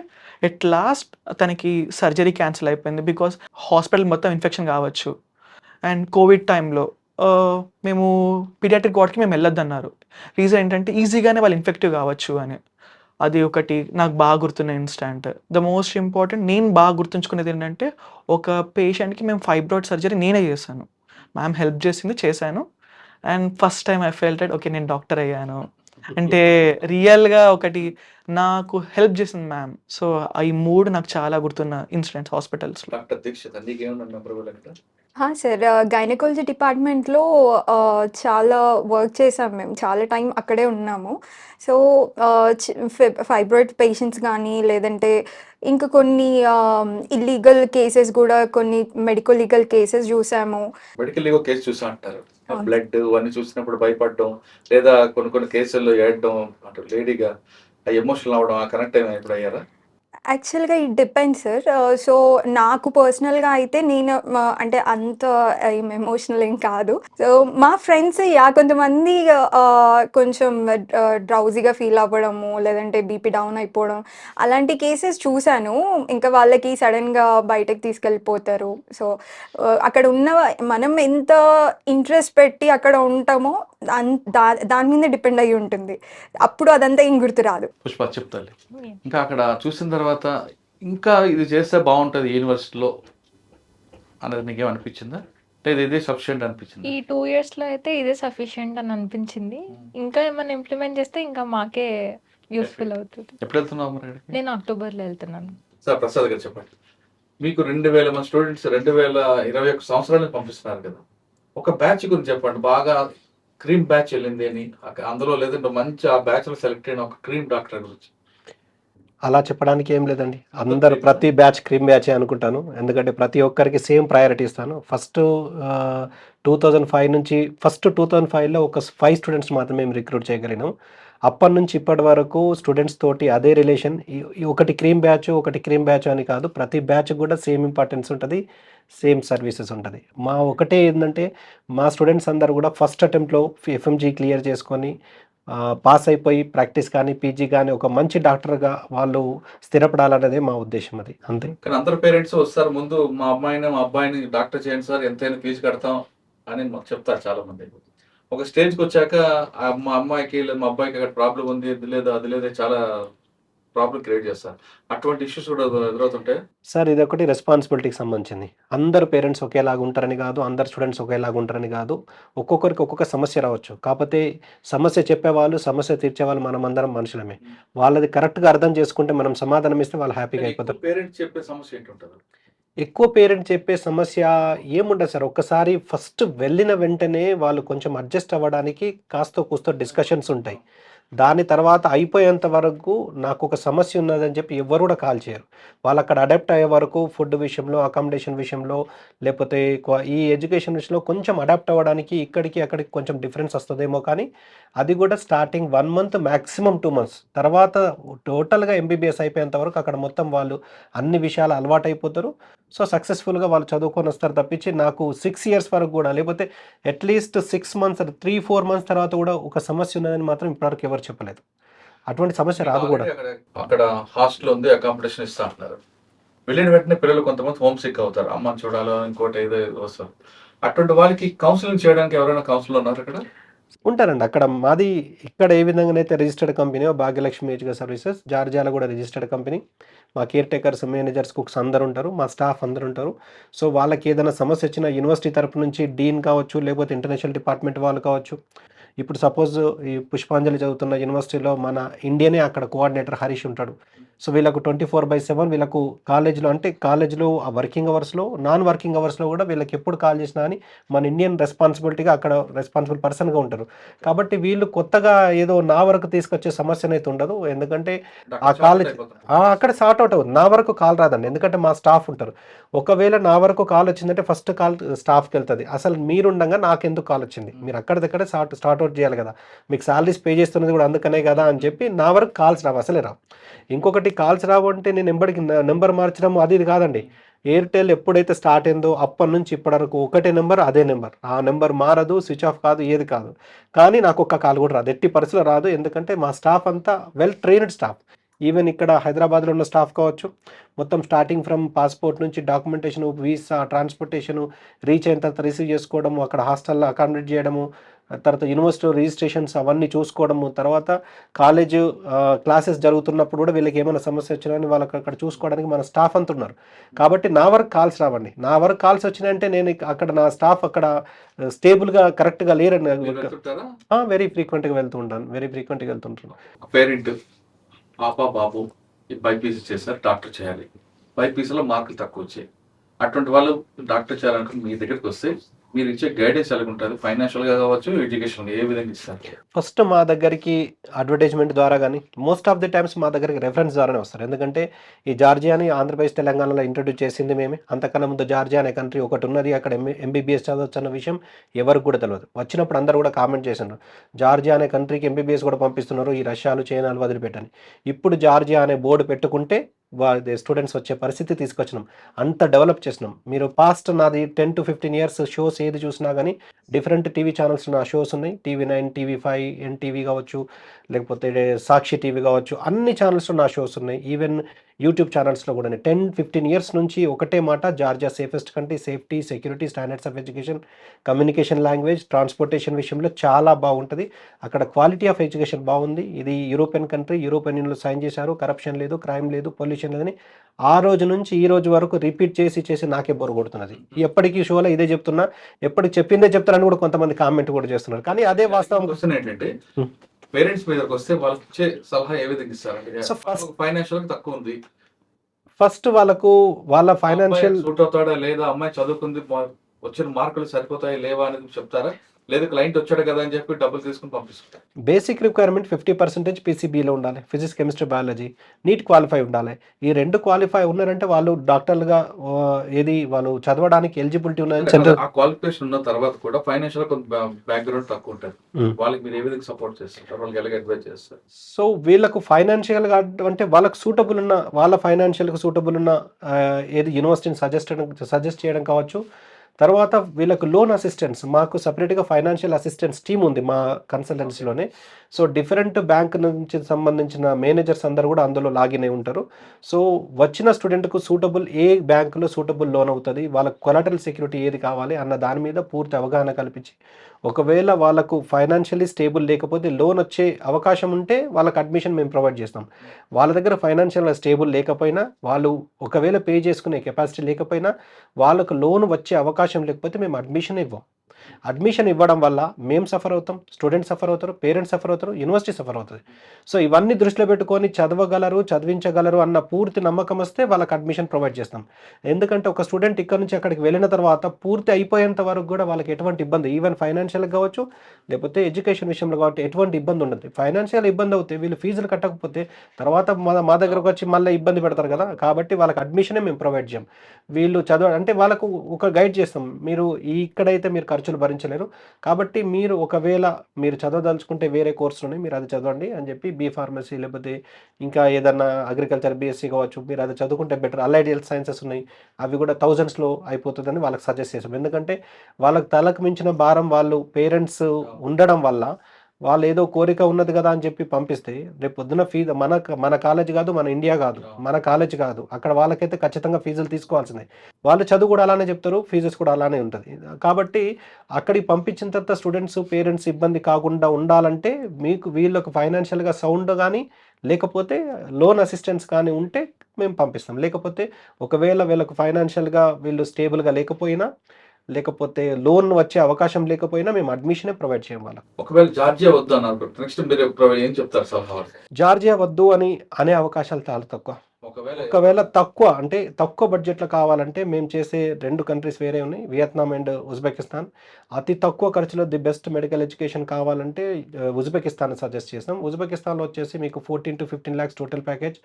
ఎట్ లాస్ట్ తనకి సర్జరీ క్యాన్సిల్ అయిపోయింది. బికాస్ హాస్పిటల్ మొత్తం ఇన్ఫెక్షన్ కావచ్చు. అండ్ కోవిడ్ టైంలో మేము పీడియాట్రిక్ వార్డ్‌కి మేము వెళ్ళొద్దన్నారు. రీజన్ ఏంటంటే ఈజీగానే వాళ్ళు ఇన్ఫెక్టివ్ కావచ్చు అని. అది ఒకటి నాకు బాగా గుర్తున్న ఇన్సిడెంట్. ద మోస్ట్ ఇంపార్టెంట్ నేను బాగా గుర్తుంచుకునేది ఏంటంటే, ఒక పేషెంట్‌కి మేము ఫైబ్రాయిడ్ సర్జరీ నేనే చేశాను. మ్యామ్ హెల్ప్ చేసింది, చేశాను. And first time I felt that okay నేను డాక్టర్ అయ్యాను. అంటే రియల్‌గా ఒకటి నాకు హెల్ప్ చేసింది మ్యామ్. సో, ఈ 3 నాకు చాలా గుర్తున్న ఇన్సిడెంట్స్ హాస్పిటల్స్‌లో. డాక్టర్ దీక్షిత నీకేమన్నా మెమరబుల్ అక్కడ? సార్ గైనకాలజీ డిపార్ట్మెంట్లో చాలా వర్క్ చేసాం మేము. చాలా టైం అక్కడే ఉన్నాము. సో, ఫైబ్రాయిడ్ పేషెంట్స్ కానీ లేదంటే ఇంకా కొన్ని ఇల్లీగల్ కేసెస్ కూడా కొన్ని మెడికల్ లీగల్ కేసెస్ చూసాము. మెడికల్ లీగో కేసు చూసా అంటారు. ఆ అవును. బ్లడ్ ఇవన్నీ చూసినప్పుడు భయపడడం, లేదా కొన్ని కేసుల్లో ఏడడం, అంటే లేడీగా ఎమోషనల్ అవ్వడం, ఆ కనెక్ట్ ఎప్పుడు అయ్యారా? యాక్చువల్‌గా ఇట్ డిపెండ్స్ సార్. సో, నాకు పర్సనల్‌గా అయితే నేను అంటే అంత ఎమోషనల్ ఏం కాదు. సో, మా ఫ్రెండ్స్ కొంతమంది కొంచెం డ్రౌజీగా ఫీల్ అవ్వడము, లేదంటే బీపీ డౌన్ అయిపోవడం అలాంటి కేసెస్ చూసాను. ఇంకా వాళ్ళకి సడెన్‌గా బయటకి తీసుకెళ్ళిపోతారు. సో, అక్కడ ఉన్న మనం ఎంత ఇంట్రెస్ట్ పెట్టి అక్కడ ఉంటామో దాని మీద డిపెండ్ అయ్యి ఉంటుంది. అప్పుడు అదంతా ఏం గుర్తురాదు. పుష్ప చెప్తాలి. ఇంకా అక్కడ చూసిన తర్వాత ఇంకా ఇది చేస్తే బాగుంటుంది యూనివర్సిటీలో అనేది నీకేమనిపించిందా? లేదా ఇదే సఫిషియెంట్ అనిపించిందా? ఈ 2 ఇయర్స్‌లో అయితే ఇదే సఫిషియెంట్ అని అనిపించింది. ఇంకా ఏమన్నా ఇంప్లిమెంట్ చేస్తే ఇంకా మాకే యూజ్‌ఫుల్ అవుతది. ఎప్పుడు వెళ్తున్నావు మరి అక్కడికి? నేను అక్టోబర్‌లో వెళ్తున్నాను. సార్ ప్రసాద్ గారు చెప్పండి. మీకు 2000 మంది స్టూడెంట్స్ 2021 సంవత్సరానికి పంపిస్తున్నారు కదా. ఒక బ్యాచ్ గురించి చెప్పండి. బాగా క్రీమ్ బ్యాచ్ వెళ్ళింది అని అందులో లేదంటే మంచి ఆ బ్యాచ్లో సెలెక్ట్ అయిన ఒక క్రీమ్ డాక్టర్ గురించి. అలా చెప్పడానికి ఏం లేదండి. అందరూ ప్రతి బ్యాచ్ క్రీమ్ బ్యాచే అనుకుంటాను. ఎందుకంటే ప్రతి ఒక్కరికి సేమ్ ప్రయారిటీ ఇస్తాను. ఫస్ట్ 2005 నుంచి 2005లో ఒక 5 స్టూడెంట్స్ మాత్రమే మేము రిక్రూట్ చేయగలిగినాం. అప్పటినుంచి ఇప్పటి వరకు స్టూడెంట్స్ తోటి అదే రిలేషన్. ఒకటి క్రీమ్ బ్యాచ్ అని కాదు. ప్రతి బ్యాచ్ కూడా సేమ్ ఇంపార్టెన్స్ ఉంటది. సేమ్ సర్వీసెస్ ఉంటది. ఒకటే ఏందంటే మా స్టూడెంట్స్ అందరూ కూడా ఫస్ట్ అటెంప్ట్‌లో ఎఫ్ఎంజీ క్లియర్ చేసుకొని పాస్ అయిపోయి ప్రాక్టీస్ కానీ, పీజీ కానీ ఒక మంచి డాక్టర్‌గా వాళ్ళు స్థిరపడాలన్నదే మా ఉద్దేశ్యం అది. అంతే. కానీ అందరు పేరెంట్స్ వస్తారు ముందు మా అబ్బాయిని డాక్టర్ చేయండి సార్, ఎంతైనా ఫీజు కడతాం అని మాకు చెప్తారు చాలా మంది. ఒక స్టేజ్కి వచ్చాక మా అమ్మాయికి లేదా మా అబ్బాయికి అక్కడ ప్రాబ్లం ఉంది, అది లేదు చాలా ప్రాబ్లం క్రియేట్ చేస్తారు. అటువంటి ఇష్యూస్ కూడా ఎదురవుతుంటాయి. సార్ ఇదొకటి రెస్పాన్సిబిలిటీకి సంబంధించింది. అందరు పేరెంట్స్ ఒకేలాగా ఉంటారని కాదు, అందరు స్టూడెంట్స్ ఒకేలాగా ఉంటారని కాదు. ఒక్కొక్కరికి ఒక్కొక్క సమస్య రావచ్చు. కాకపోతే సమస్య చెప్పేవాళ్ళు, సమస్య తీర్చేవాళ్ళు మనమందరం మనుషులమే. వాళ్ళది కరెక్ట్‌గా అర్థం చేసుకుంటే మనం సమాధానం ఇస్తే వాళ్ళు హ్యాపీగా అయిపోతారు. పేరెంట్స్ చెప్పే సమస్య ఏంటుంటది? ఎక్కువ పేరెంట్ చెప్పే సమస్య ఏముండదు సార్. ఒక్కసారి ఫస్ట్ వెళ్ళిన వెంటనే వాళ్ళు కొంచెం అడ్జస్ట్ అవ్వడానికి కాస్తో కూస్తో డిస్కషన్స్ ఉంటాయి. దాని తర్వాత అయిపోయేంత వరకు నాకు ఒక సమస్య ఉన్నదని చెప్పి ఎవ్వరు కూడా కాల్ చేయరు. వాళ్ళు అక్కడ అడాప్ట్ అయ్యే వరకు ఫుడ్ విషయంలో, అకామిడేషన్ విషయంలో, లేకపోతే ఈ ఎడ్యుకేషన్ విషయంలో కొంచెం అడాప్ట్ అవ్వడానికి ఇక్కడికి అక్కడికి కొంచెం డిఫరెన్స్ వస్తుందేమో, కానీ అది కూడా స్టార్టింగ్ 1 మంత్ మ్యాక్సిమం 2 మంత్స్ తర్వాత టోటల్గా ఎంబీబీఎస్ అయిపోయేంత వరకు అక్కడ మొత్తం వాళ్ళు అన్ని విషయాలు అలవాటు అయిపోతారు. సో సక్సెస్ఫుల్గా వాళ్ళు చదువుకొని వస్తారు తప్పించి నాకు 6 ఇయర్స్ వరకు కూడా, లేకపోతే అట్లీస్ట్ 6 మంత్స్ 3-4 మంత్స్ తర్వాత కూడా ఒక సమస్య ఉన్నదని మాత్రం ఇప్పటివరకు ఎవరు చెప్పలేదు. అటువంటి సమస్య రాదు కూడా. అక్కడ హాస్టల్ ఉంది, అకామిడేషన్ ఇస్తా అంటున్నారు. వెళ్ళిన వెంటనే పిల్లలు కొంతమంది హోమ్ సిక్ అవుతారు. అమ్మని చూడాలో ఇంకోటి ఏదో వస్తారు. అటువంటి వాళ్ళకి కౌన్సిలింగ్ చేయడానికి ఎవరైనా కౌన్సిలర్ ఉన్నారు అక్కడ? ఉంటారండి. అక్కడ మాది ఇక్కడ ఏ విధంగానైతే registered company Bhagyalakshmi education services, జార్జియాలో కూడా రిజిస్టర్డ్ కంపెనీ. మా కేర్ టేకర్స్, మేనేజర్స్, కుక్స్ అందరూ ఉంటారు. మా స్టాఫ్ అందరూ ఉంటారు. సో వాళ్ళకి ఏదైనా సమస్య వచ్చినా యూనివర్సిటీ తరపు నుంచి డీన్ కావచ్చు, లేకపోతే ఇంటర్నేషనల్ డిపార్ట్మెంట్ వాళ్ళు కావచ్చు. ఇప్పుడు సపోజ్ ఈ పుష్పాంజలి చదువుతున్న యూనివర్సిటీలో మన ఇండియనే అక్కడ కోఆర్డినేటర్ హరీష్ ఉంటాడు. సో వీళ్ళకు 24/7 వీళ్ళకు కాలేజ్లో, అంటే కాలేజ్లో వర్కింగ్ అవర్స్లో, నాన్ వర్కింగ్ అవర్స్లో కూడా వీళ్ళకి ఎప్పుడు కాల్ చేసినా అని మన ఇండియన్ రెస్పాన్సిబిలిటీగా అక్కడ రెస్పాన్సిబుల్ పర్సన్గా ఉంటారు. కాబట్టి వీళ్ళు కొత్తగా ఏదో నా వరకు తీసుకొచ్చే సమస్య అయితే ఉండదు. ఎందుకంటే ఆ కాలేజ్ అక్కడ సార్ట్ అవుట్ అవుతుంది. నా వరకు కాల్ రాదండి, ఎందుకంటే మా స్టాఫ్ ఉంటారు. ఒకవేళ నా వరకు కాల్ వచ్చిందంటే ఫస్ట్ కాల్ స్టాఫ్కి వెళ్తుంది. అసలు మీరుండగా నాకెందుకు కాల్ వచ్చింది, మీరు అక్కడిదక్కడే స్టార్ట్ అవుట్ చేయాలి కదా, మీకు శాలరీస్ పే చేస్తున్నది కూడా అందుకనే కదా అని చెప్పి నా వరకు కాల్స్ రావు, అసలే రావు. ఇంకొకటి కాల్స్ రావు అంటే నేను నెంబర్ మార్చడం అది ఇది కాదండి. ఎయిర్టెల్ ఎప్పుడైతే స్టార్ట్ అయిందో అప్పటి నుంచి ఇప్పటి వరకు ఒకటే నెంబర్, అదే నెంబర్. ఆ నెంబర్ మారదు, స్విచ్ ఆఫ్ కాదు, ఏది కాదు. కానీ నాకు ఒక్క కాల్ కూడా రాదు, ఎట్టి పరిస్థితిలో రాదు. ఎందుకంటే మా స్టాఫ్ అంతా వెల్ ట్రైన్డ్ స్టాఫ్. ఈవెన్ ఇక్కడ హైదరాబాద్లో ఉన్న స్టాఫ్ కావచ్చు, మొత్తం స్టార్టింగ్ ఫ్రమ్ పాస్పోర్ట్ నుంచి డాక్యుమెంటేషను, వీసా, ట్రాన్స్పోర్టేషను, రీచ్ అయిన తర్వాత రిసీవ్ చేసుకోవడము, అక్కడ హాస్టల్లో అకామిడేట్ చేయడము, తర్వాత యూనివర్సిటీ రిజిస్ట్రేషన్స్ అవన్నీ చూసుకోవడము, తర్వాత కాలేజ్ క్లాసెస్ జరుగుతున్నప్పుడు కూడా వీళ్ళకి ఏమైనా సమస్య వచ్చినా వాళ్ళకి అక్కడ చూసుకోవడానికి మన స్టాఫ్ అంతా ఉన్నారు. కాబట్టి నా వరకు కాల్స్ రావండి. నా వరకు కాల్స్ వచ్చినాయంటే నేను అక్కడ నా స్టాఫ్ అక్కడ స్టేబుల్గా కరెక్ట్గా లేరని వెరీ ఫ్రీక్వెంట్గా వెళ్తుంటాను. పేరెంట్ పాప బాబు బైపీసీ చేశారు, డాక్టర్ చేయాలి, బైపీసీలో మార్కులు తక్కువ వచ్చాయి. అటువంటి వాళ్ళు డాక్టర్ చేయాలనుకుని మీ దగ్గరికి వస్తే మీరు ఇచ్చే గైడెన్స్ ఎలా ఉంటుంది? ఫైనాన్షియల్గా కావచ్చు, ఎడ్యుకేషన్ ఏ విధంగా ఇస్తారు? ఫస్ట్ మా దగ్గరికి అడ్వర్టైజ్మెంట్ ద్వారా కానీ, మోస్ట్ ఆఫ్ ది టైమ్స్ మా దగ్గరికి రెఫరెన్స్ ద్వారానే వస్తారు. ఎందుకంటే ఈ జార్జియాని ఆంధ్రప్రదేశ్, తెలంగాణలో ఇంట్రొడ్యూస్ చేసింది మేమే. అంతకన్నా ముందు జార్జియా అనే కంట్రీ ఒకటి ఉన్నది, అక్కడ ఎంబీబీఎస్ చదవచ్చు అన్న విషయం ఎవరికి కూడా తెలియదు. వచ్చినప్పుడు అందరూ కూడా కామెంట్ చేసినారు, జార్జియా అనే కంట్రీకి ఎంబీబీఎస్ కూడా పంపిస్తున్నారు, ఈ రష్యాలు, చైనాలు వదిలిపెట్టని. ఇప్పుడు జార్జియా అనే బోర్డు పెట్టుకుంటే స్టూడెంట్స్ వచ్చే పరిస్థితి తీసుకొచ్చినాం, అంత డెవలప్ చేసినాం. మీరు పాస్ట్ నాది 10 to 15 ఇయర్స్ షోస్ ఏది చూసినా కానీ డిఫరెంట్ టీవీ ఛానల్స్ నా షోస్ ఉన్నాయి. TV9, TV5, NTV కావచ్చు, లేకపోతే సాక్షి టీవీ కావచ్చు, అన్ని ఛానల్స్లో నా షోస్ ఉన్నాయి. ఈవెన్ యూట్యూబ్ ఛానల్స్లో కూడా 10-15 ఇయర్స్ నుంచి ఒకటే మాట, Georgia safest country, safety, security, standards of education, communication language, transportation విషయంలో చాలా బాగుంటుంది. అక్కడ క్వాలిటీ ఆఫ్ ఎడ్యుకేషన్ బాగుంది. ఇది యూరోపియన్ కంట్రీ, యూరోపియన్ యూనియన్లో సైన్ చేశారు, కరప్షన్ లేదు, క్రైమ్ లేదు, పొల్యూషన్ లేదని ఆ రోజు నుంచి ఈ రోజు వరకు రిపీట్ చేసి నాకే బోర్ కొడుతున్నది. ఎప్పటికీ షోలో ఇదే చెప్తున్నా, ఎప్పటికి చెప్పిందే చెప్తారని కూడా కొంతమంది కామెంట్ కూడా చేస్తున్నారు. కానీ అదే వాస్తవం. క్వశ్చన్ ఏంటంటే పేరెంట్స్ మీదకి వస్తే వాళ్ళకి ఇచ్చే సలహా ఏ విధంగా ఇస్తారంటే, ఫైనాన్షియల్ తక్కువ ఉంది, ఫస్ట్ వాళ్ళకు వాళ్ళ ఫైనాన్షియల్ సూట్ అవుతాడా లేదా, అమ్మాయి చదువుకుంది, వచ్చిన మార్కులు సరిపోతాయి లేవా అనేది చెప్తారా, లేదా క్లయింట్ వచ్చాడు కదా అని చెప్పి డబ్బులు తీసుకుని పంపిస్తారు? బేసిక్ రిక్వైర్మెంట్ 50% PCBలో ఉండాలి, physics, chemistry, biology, neat qualify ఉండాలి. ఈ 2 క్వాలిఫై ఉన్నారంటే వాళ్ళు డాక్టర్లుగా ఏది వాళ్ళు చదవడానికి ఎలిజిబిలిటీ ఉన్నది. ఆ క్వాలిఫికేషన్ ఉన్న తర్వాత కూడా ఫైనాన్షియల్ కొంత బ్యాక్గ్రౌండ్ తక్కువ ఉంటుంది, వాళ్ళకి మీరు ఏ విధంగా సపోర్ట్ చేస్తారు, వాళ్ళకి ఎలాగ అడ్వైజ్ చేస్తారు? సో వీళ్ళకు ఫైనాన్షియల్గా అంటే వాళ్ళకు సూటబుల్ ఉన్న, వాళ్ళ ఫైనాన్షియల్గా సూటబుల్ ఉన్న ఏది యూనివర్సిటీని సజెస్ట్ చేయడం కావచ్చు. తర్వాత వీళ్ళకు లోన్ అసిస్టెన్స్, మాకు సపరేట్గా ఫైనాన్షియల్ అసిస్టెన్స్ టీమ్ ఉంది మా కన్సల్టెన్సీలోనే. సో డిఫరెంట్ బ్యాంక్ నుంచి సంబంధించిన మేనేజర్స్ అందరూ కూడా అందులో లాగిన్ అయి ఉంటారు. సో వచ్చిన స్టూడెంట్కు సూటబుల్ ఏ బ్యాంకులో సూటబుల్ లోన్ అవుతుంది, వాళ్ళకు కొలాటరల్ సెక్యూరిటీ ఏది కావాలి అన్న దాని మీద పూర్తి అవగాహన కల్పించి ఒకవేళ వాళ్ళకు ఫైనాన్షియల్లీ స్టేబుల్ లేకపోతే లోన్ వచ్చే అవకాశం ఉంటే వాళ్ళకి అడ్మిషన్ మేము ప్రొవైడ్ చేస్తాం. వాళ్ళ దగ్గర ఫైనాన్షియల్ స్టేబుల్ లేకపోయినా, వాళ్ళు ఒకవేళ పే చేసుకునే కెపాసిటీ లేకపోయినా, వాళ్ళకు లోన్ వచ్చే అవకాశం లేకపోతే మేము అడ్మిషన్ ఇవ్వం. అడ్మిషన్ ఇవ్వడం వల్ల మేము సఫర్ అవుతాం, స్టూడెంట్స్ సఫర్ అవుతారు, పేరెంట్స్ సఫర్ అవుతారు, యూనివర్సిటీ సఫర్ అవుతుంది. సో ఇవన్నీ దృష్టిలో పెట్టుకొని చదవగలరు, చదివించగలరు అన్న పూర్తి నమ్మకం వస్తే వాళ్ళకి అడ్మిషన్ ప్రొవైడ్ చేస్తాం. ఎందుకంటే ఒక స్టూడెంట్ ఇక్కడ నుంచి అక్కడికి వెళ్ళిన తర్వాత పూర్తి అయిపోయేంత వరకు కూడా వాళ్ళకి ఎటువంటి ఇబ్బంది, ఈవెన్ ఫైనాన్షియల్ కావచ్చు, లేకపోతే ఎడ్యుకేషన్ విషయంలో కాబట్టి ఎటువంటి ఇబ్బంది ఉండదు. ఫైనాన్షియల్ ఇబ్బంది అవుతే వీళ్ళు ఫీజులు కట్టకపోతే తర్వాత మా దగ్గరకు వచ్చి మళ్ళీ ఇబ్బంది పెడతారు కదా. కాబట్టి వాళ్ళకి అడ్మిషనే మేము ప్రొవైడ్ చేయం. వీళ్ళు అంటే వాళ్ళకు ఒక గైడ్ చేస్తాం. మీరు ఇక్కడైతే మీరు ఖర్చులు భరించలేరు, కాబట్టి మీరు ఒకవేళ మీరు చదవదలుచుకుంటే వేరే కోర్సులోనే మీరు అది చదవండి అని చెప్పి ఫార్మసీ లేకపోతే ఇంకా ఏదన్నా అగ్రికల్చర్ బీఎస్సీ కావచ్చు, మీరు అది చదువుకుంటే బెటర్. అలైడ్ హెల్త్ సైన్సెస్ ఉన్నాయి, అవి కూడా థౌజండ్స్లో అయిపోతుందని వాళ్ళకి సజెస్ట్ చేస్తాం. ఎందుకంటే వాళ్ళకి తలకు మించిన భారం వాళ్ళు పేరెంట్స్ ఉండడం వల్ల వాళ్ళు ఏదో కోరిక ఉన్నది కదా అని చెప్పి పంపిస్తే రేపు పొద్దున ఫీజు మన కాలేజ్ కాదు, మన ఇండియా కాదు, మన కాలేజ్ కాదు, అక్కడ వాళ్ళకైతే ఖచ్చితంగా ఫీజులు తీసుకోవాల్సిందే. వాళ్ళు చదువు కూడా అలానే చెప్తారు, ఫీజెస్ కూడా అలానే ఉంటుంది. కాబట్టి అక్కడికి పంపించిన తర్వాత స్టూడెంట్స్ పేరెంట్స్ ఇబ్బంది కాకుండా ఉండాలంటే మీకు వీళ్ళకు ఫైనాన్షియల్గా సౌండ్ కానీ లేకపోతే లోన్ అసిస్టెన్స్ కానీ ఉంటే మేము పంపిస్తాం. లేకపోతే ఒకవేళ వీళ్ళకు ఫైనాన్షియల్గా వీళ్ళు స్టేబుల్గా లేకపోయినా, లేకపోతే లోన్ వచ్చే అవకాశం లేకపోయినా మేము అడ్మిషనే ప్రొవైడ్ చేయం వాళ్ళకి. ఒకవేళ జార్జియా వద్దు అన్నారు, నెక్స్ట్ మీరు ఏం చెప్తారు సార్? జార్జియా వద్దు అనే అవకాశాలు చాలా తక్కువ. ఒకవేళ తక్కువ అంటే తక్కువ బడ్జెట్లో కావాలంటే మేము చేసే 2 కంట్రీస్ వేరే ఉన్నాయి, వియత్నాం అండ్ ఉజ్బెకిస్తాన్. అతి తక్కువ ఖర్చులో ది బెస్ట్ మెడికల్ ఎడ్యుకేషన్ కావాలంటే ఉజ్బెకిస్తాన్ సజెస్ట్ చేస్తాం. ఉజ్బెకిస్తాన్లో వచ్చేసి మీకు 14 to 15 lakhs total package,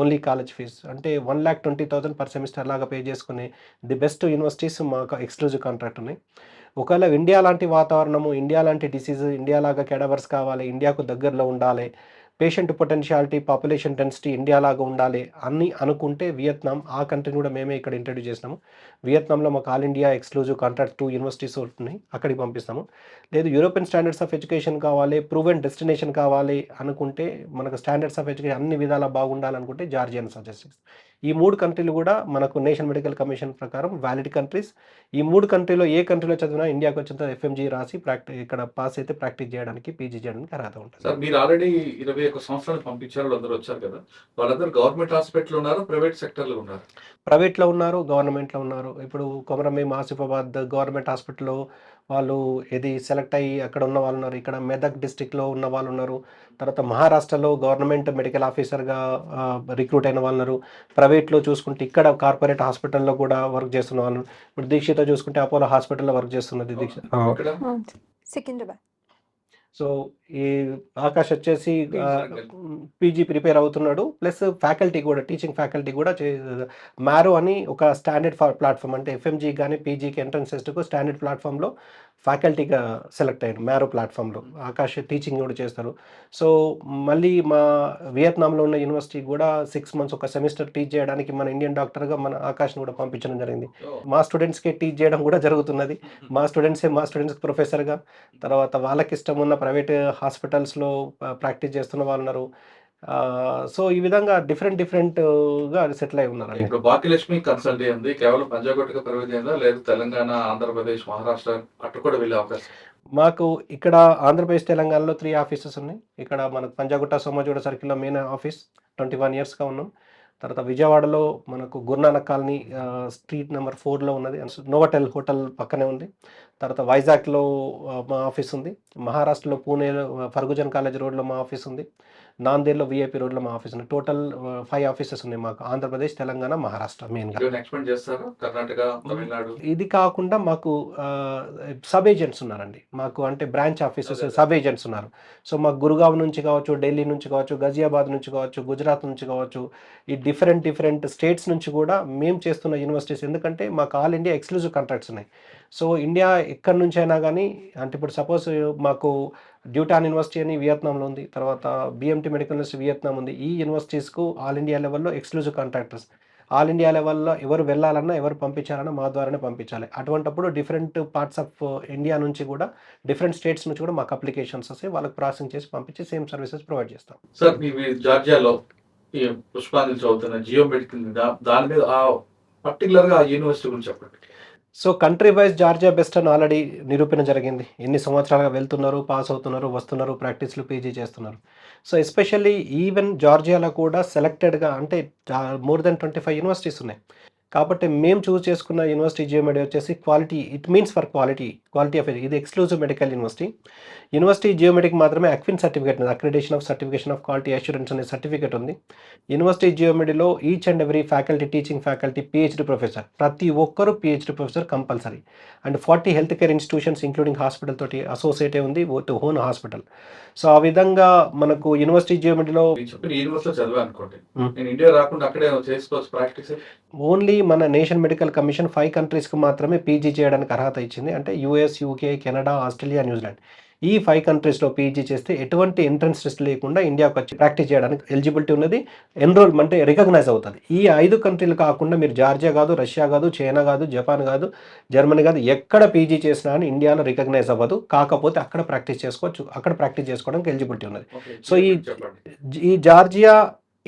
only college fees అంటే 1,20,000 పర్ సెమిస్టర్ లాగా పే చేసుకునే ది బెస్ట్ యూనివర్సిటీస్ మాకు ఎక్స్క్లూజివ్ కాంట్రాక్ట్ ఉన్నాయి. ఒకవేళ ఇండియా లాంటి వాతావరణము, ఇండియా లాంటి డిసీజ్, ఇండియా లాగా కెడవర్స్ కావాలి, ఇండియాకు దగ్గరలో ఉండాలి, patient potentiality, population density India లాగా ఉండాలి అని అనుకుంటే వియత్నాం, ఆ కంట్రీని కూడా మేమే ఇక్కడ ఇంట్రడ్యూస్ చేసినాము. వియత్నాంలో మాకు all India exclusive contract 2 universities ఉన్నాయి, అక్కడికి పంపిస్తాము. లేదు యూరోపియన్ స్టాండర్డ్స్ ఆఫ్ ఎడ్యుకేషన్ కావాలి, ప్రూవెన్ డెస్టినేషన్ కావాలి అనుకుంటే, మనకు స్టాండర్డ్స్ ఆఫ్ ఎడ్యుకేషన్ అన్ని విధాలా బాగుండాలనుకుంటే జార్జియాను సజెస్ట్ చేస్తాం. ఈ 3 కంట్రీలు కూడా మనకు నేషనల్ మెడికల్ కమిషన్ ప్రకారం వ్యాలిడ్ కంట్రీస్. ఈ 3 కంట్రీలో ఏ కంట్రీలో చదివినా ఇండియాకి వచ్చిన ఎఫ్ఎంజీ రాసి ఇక్కడ పాస్ అయితే ప్రాక్టీస్ చేయడానికి, పీజీ చేయడానికి అర్హత ఉంటుంది. సార్ మీరు ఆల్రెడీ 21 సంవత్సరాలు పంపించారు, వాళ్ళందరూ వచ్చారు కదా, వాళ్ళందరూ గవర్నమెంట్ హాస్పిటల్ ఉన్నారు, ప్రైవేట్ సెక్టర్లో ఉన్నారు? ప్రైవేట్లో ఉన్నారు, గవర్నమెంట్లో ఉన్నారు. ఇప్పుడు కొమరంభీం ఆసిఫాబాద్ గవర్నమెంట్ హాస్పిటల్లో వాళ్ళు సెలెక్ట్ అయ్యి అక్కడ ఉన్న వాళ్ళు ఉన్నారు. ఇక్కడ మెదక్ డిస్టిక్లో ఉన్న వాళ్ళు ఉన్నారు. తర్వాత మహారాష్ట్రలో గవర్నమెంట్ మెడికల్ ఆఫీసర్గా రిక్రూట్ అయిన వాళ్ళు ఉన్నారు. ప్రైవేట్లో చూసుకుంటే ఇక్కడ కార్పొరేట్ హాస్పిటల్లో కూడా వర్క్ చేస్తున్న వాళ్ళు. ఇప్పుడు దీక్షిత చూసుకుంటే అపోలో హాస్పిటల్లో వర్క్ చేస్తున్నది దీక్షిత. ఇక్కడ సికింద్రాబాద్. సో ఈ ఆకాష్ వచ్చేసి పీజీ ప్రిపేర్ అవుతున్నాడు, ప్లస్ ఫ్యాకల్టీ కూడా, టీచింగ్ ఫ్యాకల్టీ కూడా మ్యారో అని ఒక స్టాండర్డ్ ప్లాట్ఫామ్, అంటే ఎఫ్ఎంజీ కానీ పీజీకి ఎంట్రన్స్ టెస్ట్కు స్టాండర్డ్ ప్లాట్ఫామ్లో ఫ్యాకల్టీగా సెలెక్ట్ అయ్యాడు. మ్యారో ప్లాట్ఫామ్లో ఆకాష్ టీచింగ్ కూడా చేస్తారు. సో మళ్ళీ మా వియత్నాంలో ఉన్న యూనివర్సిటీ కూడా 6 months ఒక సెమిస్టర్ టీచ్ చేయడానికి మన ఇండియన్ డాక్టర్గా మన ఆకాష్ని కూడా పంపించడం జరిగింది. మా స్టూడెంట్స్కి టీచ్ చేయడం కూడా జరుగుతున్నది. మా స్టూడెంట్స్కి ప్రొఫెసర్గా, తర్వాత వాళ్ళకి ఇష్టం ఉన్న ప్రైవేట్ హాస్పిటల్స్లో ప్రాక్టీస్ చేస్తున్న వాళ్ళు ఉన్నారు. సో ఈ విధంగా డిఫరెంట్గా సెటిల్ అయి ఉన్నారు. ఇప్పుడు భాగ్యలక్ష్మి కన్సల్ట్ ఉంది, కేవలం పంజాగుట్టగా పరిమితమైందా, లేదు తెలంగాణ, ఆంధ్రప్రదేశ్, మహారాష్ట్ర అటు కూడా వెళ్ళే అవకాశం? మాకు ఇక్కడ ఆంధ్రప్రదేశ్, తెలంగాణలో 3 ఆఫీసెస్ ఉన్నాయి. ఇక్కడ మనకు పంజాగుట్ట సోమాజిగూడ సర్కిల్లో మెయిన్ ఆఫీస్ 21 yearsగా ఉన్నాం. తర్వాత విజయవాడలో మనకు గురునానక్ కాలనీ స్ట్రీట్ నెంబర్ 4లో ఉన్నది, నోవటెల్ హోటల్ పక్కనే ఉంది. తర్వాత వైజాగ్లో మా ఆఫీస్ ఉంది. మహారాష్ట్రలో పూణేలో ఫర్గుజన్ కాలేజ్ రోడ్లో మా ఆఫీస్ ఉంది. నాందేడ్లో విఐపి రోడ్లో మా ఆఫీస్ ఉంది. టోటల్ 5 ఆఫీసెస్ ఉన్నాయి మాకు, ఆంధ్రప్రదేశ్, తెలంగాణ, మహారాష్ట్ర మెయిన్గా. కర్ణాటక, తమిళనాడు ఇది కాకుండా మాకు సబ్ ఏజెంట్స్ ఉన్నారండి. మాకు అంటే బ్రాంచ్ ఆఫీసెస్, సబ్ ఏజెంట్స్ ఉన్నారు. సో మాకు గురుగావ్ నుంచి కావచ్చు, ఢిల్లీ నుంచి కావచ్చు, గజియాబాద్ నుంచి కావచ్చు, గుజరాత్ నుంచి కావచ్చు, ఈ డిఫరెంట్ స్టేట్స్ నుంచి కూడా మేము చేస్తున్న యూనివర్సిటీస్, ఎందుకంటే మాకు ఆల్ ఇండియా ఎక్స్క్లూజివ్ కాంట్రాక్ట్స్ ఉన్నాయి. సో ఇండియా ఎక్కడి నుంచి అయినా కానీ, అంటే ఇప్పుడు సపోజ్ మాకు డ్యూటాన్ యూనివర్సిటీ అని వియత్నాంలో ఉంది, తర్వాత బిఎంటీ మెడికల్ యూనివర్సిటీ వియత్నాం ఉంది. ఈ యూనివర్సిటీస్కు ఆల్ ఇండియా లెవెల్లో ఎక్స్క్లూజివ్ కాంట్రాక్టర్స్. ఆల్ ఇండియా లెవెల్లో ఎవరు వెళ్ళాలన్నా, ఎవరు పంపించాలన్నా మా ద్వారానే పంపించాలి. అటువంటప్పుడు డిఫరెంట్ పార్ట్స్ ఆఫ్ ఇండియా నుంచి కూడా, డిఫరెంట్ స్టేట్స్ నుంచి కూడా మాకు అప్లికేషన్స్ వస్తాయి. వాళ్ళకి ప్రాసెసింగ్ చేసి పంపించి సేమ్ సర్వీసెస్ ప్రొవైడ్ చేస్తాం. సార్ మీ జార్జియాలో ఈ పుష్పాంజలి చదువుతున్న జియో మెడికల్ దాని మీద పర్టికులర్గా ఆ యూనివర్సిటీ గురించి చెప్పండి. So country wise Georgia best అని ఆల్రెడీ నిరూపణ జరిగింది. ఎన్ని సంవత్సరాలుగా వెళ్తున్నారు, పాస్ అవుతున్నారు, వస్తున్నారు, ప్రాక్టీస్‌లు, పీజీ చేస్తున్నారు. సో ఎస్పెషల్లీ ఈవెన్ జార్జియాలో కూడా సెలెక్టెడ్‌గా అంటే మోర్ దెన్ 25 యూనివర్సిటీస్ ఉన్నాయి. కాబట్టి మేము చూజ్ చేసుకున్న యూనివర్సిటీ జియోమెడి వచ్చేసి quality, it means for quality of ఇది ఎక్స్క్లూజివ్ మెడికల్ యూనివర్సిటీ. యూనివర్సిటీ జియోమెడికి మాత్రమే అక్విన్ సర్టిఫికేట్ ఉంది. సర్టిఫికేషన్ ఆఫ్ క్వాలిటీ అష్యూరెన్స్ అనే సర్టిఫికేట్ ఉంది. యూనివర్సిటీ జియోమెడిలో each and every faculty, teaching faculty, PhD professor, ప్రతి ఒక్కరు PhD professor compulsory. And 40 health care institutions including hospital తోటి అసోసియేట్ అయి ఉంది, ఓన్ హాస్పిటల్. సో ఆ విధంగా మనకు యూనివర్సిటీ జియోమెడిలో మీరు చెప్పిన యూనివర్సిటీలో చదివా అనుకోండి, Hmm. నేను ఇండియా రాకుండా అక్కడే చేసుకోవచ్చు ప్రాక్టీస్. ఓన్లీ మన నేషనల్ మెడికల్ కమిషన్ 5 కంట్రీస్కి మాత్రమే పీజీ చేయడానికి అర్హత ఇచ్చింది. అంటే US, UK, Canada, Australia, New Zealand. ఈ 5 కంట్రీస్లో పీజీ చేస్తే ఎటువంటి ఎంట్రన్స్ టెస్ట్ లేకుండా ఇండియాకి వచ్చి ప్రాక్టీస్ చేయడానికి ఎలిజిబిలిటీ ఉన్నది. ఎన్రోల్మెంట్ అంటే రికగ్నైజ్ అవుతుంది. ఈ 5 కంట్రీలు కాకుండా మీరు జార్జియా కాదు, రష్యా కాదు, చైనా కాదు, జపాన్ కాదు, జర్మనీ కాదు, ఎక్కడ పీజీ చేసినా అని ఇండియాలో రికగ్నైజ్ అవ్వదు. కాకపోతే అక్కడ ప్రాక్టీస్ చేసుకోవచ్చు. అక్కడ ప్రాక్టీస్ చేసుకోవడానికి ఎలిజిబిలిటీ ఉన్నది. సో ఈ జార్జియా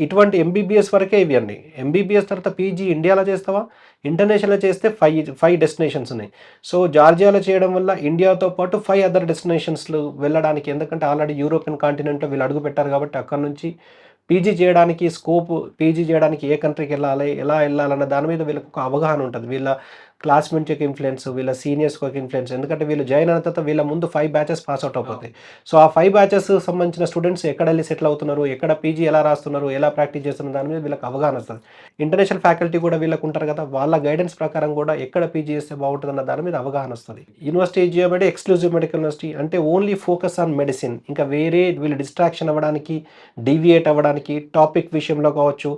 ఇటువంటి ఎంబీబీఎస్ వరకే ఇవి అన్ని. ఎంబీబీఎస్ తర్వాత పీజీ ఇండియాలో చేస్తావా, ఇంటర్నేషనల్లో చేస్తే 5 డెస్టినేషన్స్ ఉన్నాయి. సో జార్జియాలో చేయడం వల్ల ఇండియాతో పాటు 5 అదర్ డెస్టినేషన్స్లు వెళ్ళడానికి, ఎందుకంటే ఆల్రెడీ యూరోపియన్ కాంటినెంట్లో వీళ్ళు అడుగు పెట్టారు కాబట్టి అక్కడ నుంచి పీజీ చేయడానికి స్కోప్, పీజీ చేయడానికి ఏ కంట్రీకి వెళ్ళాలి, ఎలా వెళ్ళాలన్న దాని మీద వీళ్ళకి ఒక అవగాహన ఉంటుంది. వీళ్ళ క్లాస్మేట్ యొక్క ఇన్ఫ్లుయెన్స్, వీళ్ళ సీనియర్స్ యొక్క ఇన్ఫ్లుయెన్స్, ఎందుకంటే వీళ్ళు జాయిన్ అయిన తర్వాత వీళ్ళ ముందు 5 బ్యాచెస్ పాస్ అవుట్ అయిపోతాయి. సో ఆ 5 బ్యాచెస్ సంబంధించిన స్టూడెంట్స్ ఎక్కడ వెళ్ళి సెటిల్ అవుతున్నారు, ఎక్కడ పీజీ ఎలా రాస్తున్నారు, ఎలా ప్రాక్టీస్ చేస్తున్నారు, దాని మీద వీళ్ళకి అవగాహన వస్తుంది. ఇంటర్నేషనల్ ఫ్యాకల్టీ కూడా వీళ్ళకు ఉంటారు కదా, వాళ్ళ గైడెన్స్ ప్రకారం కూడా ఎక్కడ పీజీ చేస్తే బాగుంటుందన్న దాని మీద అవగాహన వస్తుంది. యూనివర్సిటీ జియోమెడి ఎక్స్క్లూజివ్ మెడికల్ యూనివర్సిటీ, అంటే ఓన్లీ ఫోకస్ ఆన్ మెడిసిన్. ఇంకా వేరే వీళ్ళు డిస్ట్రాక్షన్ అవ్వడానికి, డీవియేట్ అవ్వడానికి, టాపిక్ విషయంలో కావచ్చు,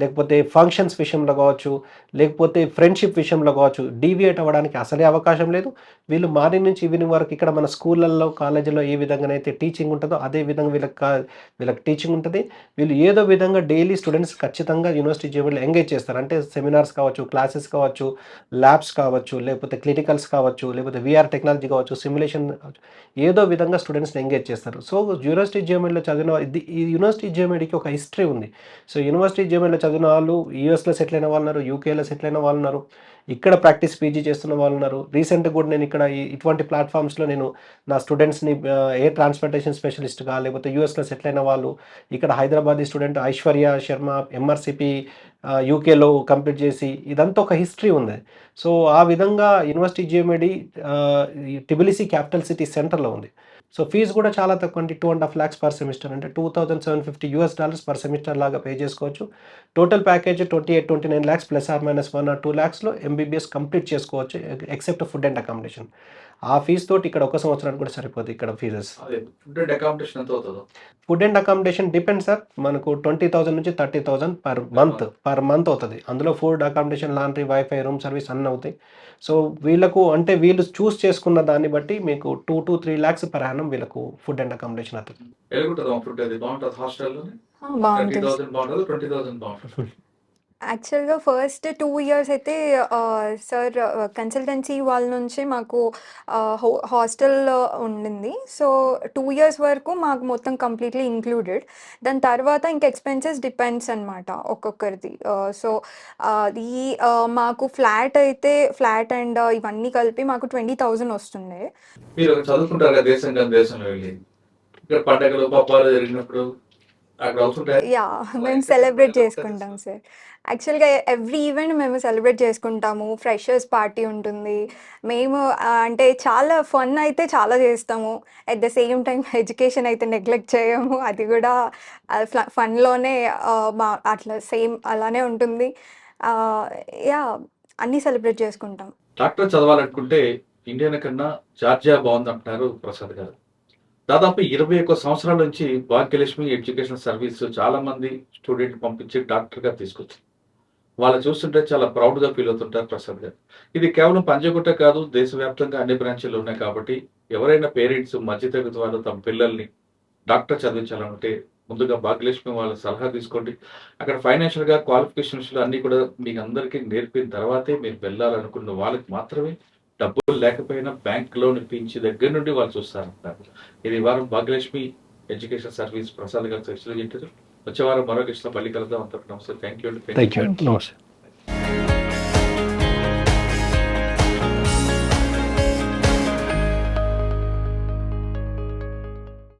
లేకపోతే ఫంక్షన్స్ విషయంలో కావచ్చు, లేకపోతే ఫ్రెండ్షిప్ విషయంలో కావచ్చు, డీవియేట్ అవ్వడానికి అసలే అవకాశం లేదు. వీళ్ళు మార్నింగ్ నుంచి ఈవినింగ్ వరకు ఇక్కడ మన స్కూళ్ళల్లో, కాలేజీలో ఏ విధంగానైతే టీచింగ్ ఉంటుందో అదే విధంగా వీళ్ళకి టీచింగ్ ఉంటుంది. వీళ్ళు ఏదో విధంగా డైలీ స్టూడెంట్స్ ఖచ్చితంగా యూనివర్సిటీ జీవనంలో ఎంగేజ్ చేస్తారు. అంటే సెమినార్స్ కావచ్చు, క్లాసెస్ కావచ్చు, ల్యాబ్స్ కావచ్చు, లేకపోతే క్లినికల్స్ కావచ్చు, లేకపోతే వీఆర్ టెక్నాలజీ కావచ్చు, సిమ్యులేషన్ కావచ్చు, ఏదో విధంగా స్టూడెంట్స్ని ఎంగేజ్ చేస్తారు. సో యూనివర్సిటీ జియోమెడిలో చదివిన ఈ యూనివర్సిటీ జియోమెడికి ఒక హిస్టరీ ఉంది. సో యూనివర్సిటీ జియోమెడిలో చదివిన వాళ్ళు యూఎస్లో సెటిల్ అయిన వాళ్ళు ఉన్నారు, యూకేలో సెటిల్ అయిన వాళ్ళు ఉన్నారు, ఇక్కడ ప్రాక్టీస్ పీజీ చేస్తున్న వాళ్ళు ఉన్నారు. రీసెంట్గా కూడా నేను ఇక్కడ ఇటువంటి ప్లాట్ఫామ్స్లో నేను నా స్టూడెంట్స్ని ఎయిర్ ట్రాన్స్పోర్టేషన్ స్పెషలిస్ట్గా, లేకపోతే యూఎస్లో సెటిల్ అయిన వాళ్ళు, ఇక్కడ హైదరాబాదీ స్టూడెంట్ ఐశ్వర్య శర్మ ఎంఆర్సిపి యూకేలో కంప్లీట్ చేసి, ఇదంతా ఒక హిస్టరీ ఉంది. సో ఆ విధంగా యూనివర్సిటీ జియోమెడి టిబిలిసి క్యాపిటల్ సిటీ సెంటర్లో ఉంది. సో ఫీజు కూడా చాలా తక్కువ అండి, 2.5 lakhs పర్ సెమిస్టర్, అంటే $2,750 పర్ సెమిస్టర్ లాగా పే చేసుకోవచ్చు. Total package 28-29 lakhs plus or minus 1 or 2 lakhsలో ఎంబీబీఎస్ కంప్లీట్ చేసుకోవచ్చు, ఎక్సెప్ట్ ఫుడ్ అండ్ అకామిడేషన్. ఆ ఫీజు తోటి ఇక్కడ 1 సంవత్సరానికి కూడా సరిపోతుంది ఇక్కడ ఫీజెస్. అదే ఫుడ్ అండ్ అకామిడేషన్ ఎంత అవుతుందో? Food and accommodation depend sir, మనకు 20,000 నుంచి 30,000 పర్ మంత్ అవుతుంది. అందులో food, accommodation, laundry, wifi, room service అన్నీ అవుతాయి. సో వీళ్ళకు అంటే వీళ్ళు చూస్ చేసుకున్న దాన్ని బట్టి మీకు 2 to 3 lakhs per annum వీళ్ళకు ఫుడ్ అండ్ అకామిడేషన్ అవుతుంది. ఎలాగుంటుందా ఫుడ్? అది బాగుంటుంది హాస్టల్లోనే? బాగుంటుంది. 30,000 బాగుంటుంది, 20,000 బాగుంటుంది. యాక్చువల్గా ఫస్ట్ 2 years అయితే సార్ కన్సల్టెన్సీ వాళ్ళ నుంచి మాకు హాస్టల్ ఉండింది. సో 2 years వరకు మాకు మొత్తం కంప్లీట్లీ ఇంక్లూడెడ్. దాని తర్వాత ఇంకా ఎక్స్పెన్సెస్ డిపెండ్స్ అనమాట ఒక్కొక్కరిది. సో అది మాకు ఫ్లాట్ అండ్ ఇవన్నీ కలిపి మాకు 20,000 వస్తుండే. మీరు చదువుకుంటారు కదా దేశంలో వెళ్ళి, ఇక్కడ పండగలు పబ్బాలు జరిగినప్పుడు అక్కడ అవుతుంటాయి. యా, మేము సెలబ్రేట్ చేసుకుంటాం సార్. యాక్చువల్గా ఎవ్రీ ఈవెంట్ మేము సెలబ్రేట్ చేసుకుంటాము. ఫ్రెషర్స్ పార్టీ ఉంటుంది. మేము అంటే చాలా ఫన్ అయితే చాలా చేస్తాము. At the same time education అయితే నెగ్లెక్ట్ చేయము. అది కూడా ఫన్లోనే మా అట్లా సేమ్ అలానే ఉంటుంది. యా, అన్నీ సెలబ్రేట్ చేసుకుంటాం. డాక్టర్ చదవాలనుకుంటే ఇండియన్ కన్నా జార్జియా బాగుందంటున్నారు ప్రసాద్ గారు. దాదాపు 21 సంవత్సరాల నుంచి భాగ్యలక్ష్మి ఎడ్యుకేషన్ సర్వీస్ చాలా మంది స్టూడెంట్ పంపించి డాక్టర్గా తీసుకొచ్చింది. వాళ్ళు చూస్తుంటే చాలా ప్రౌడ్గా ఫీల్ అవుతుంటారు ప్రసాద్ గారు. ఇది కేవలం పంజగుట్ట కాదు, దేశవ్యాప్తంగా అన్ని బ్రాంచీలు ఉన్నాయి. కాబట్టి ఎవరైనా పేరెంట్స్ మధ్యతరగతి వాళ్ళు తమ పిల్లల్ని డాక్టర్ చదివించాలంటే ముందుగా భాగ్యలక్ష్మి వాళ్ళ సలహా తీసుకోండి. అక్కడ ఫైనాన్షియల్గా క్వాలిఫికేషన్స్ అన్నీ కూడా మీకు అందరికీ నేర్పిన తర్వాతే మీరు వెళ్ళాలనుకున్న వాళ్ళకి మాత్రమే, డబ్బులు లేకపోయినా బ్యాంక్ లోన్ ఇప్పించి దగ్గర నుండి వాళ్ళు చూస్తారంటారు. ఇది వారం భాగ్యలక్ష్మి ఎడ్యుకేషన్ సర్వీస్ ప్రసాద్ గారు వచ్చే వారం మరో కిష్ణ మళ్ళీ కలుద్దాం. అంతకు నమస్తే. థ్యాంక్ యూ అండి. థ్యాంక్ యూ, నమస్తే.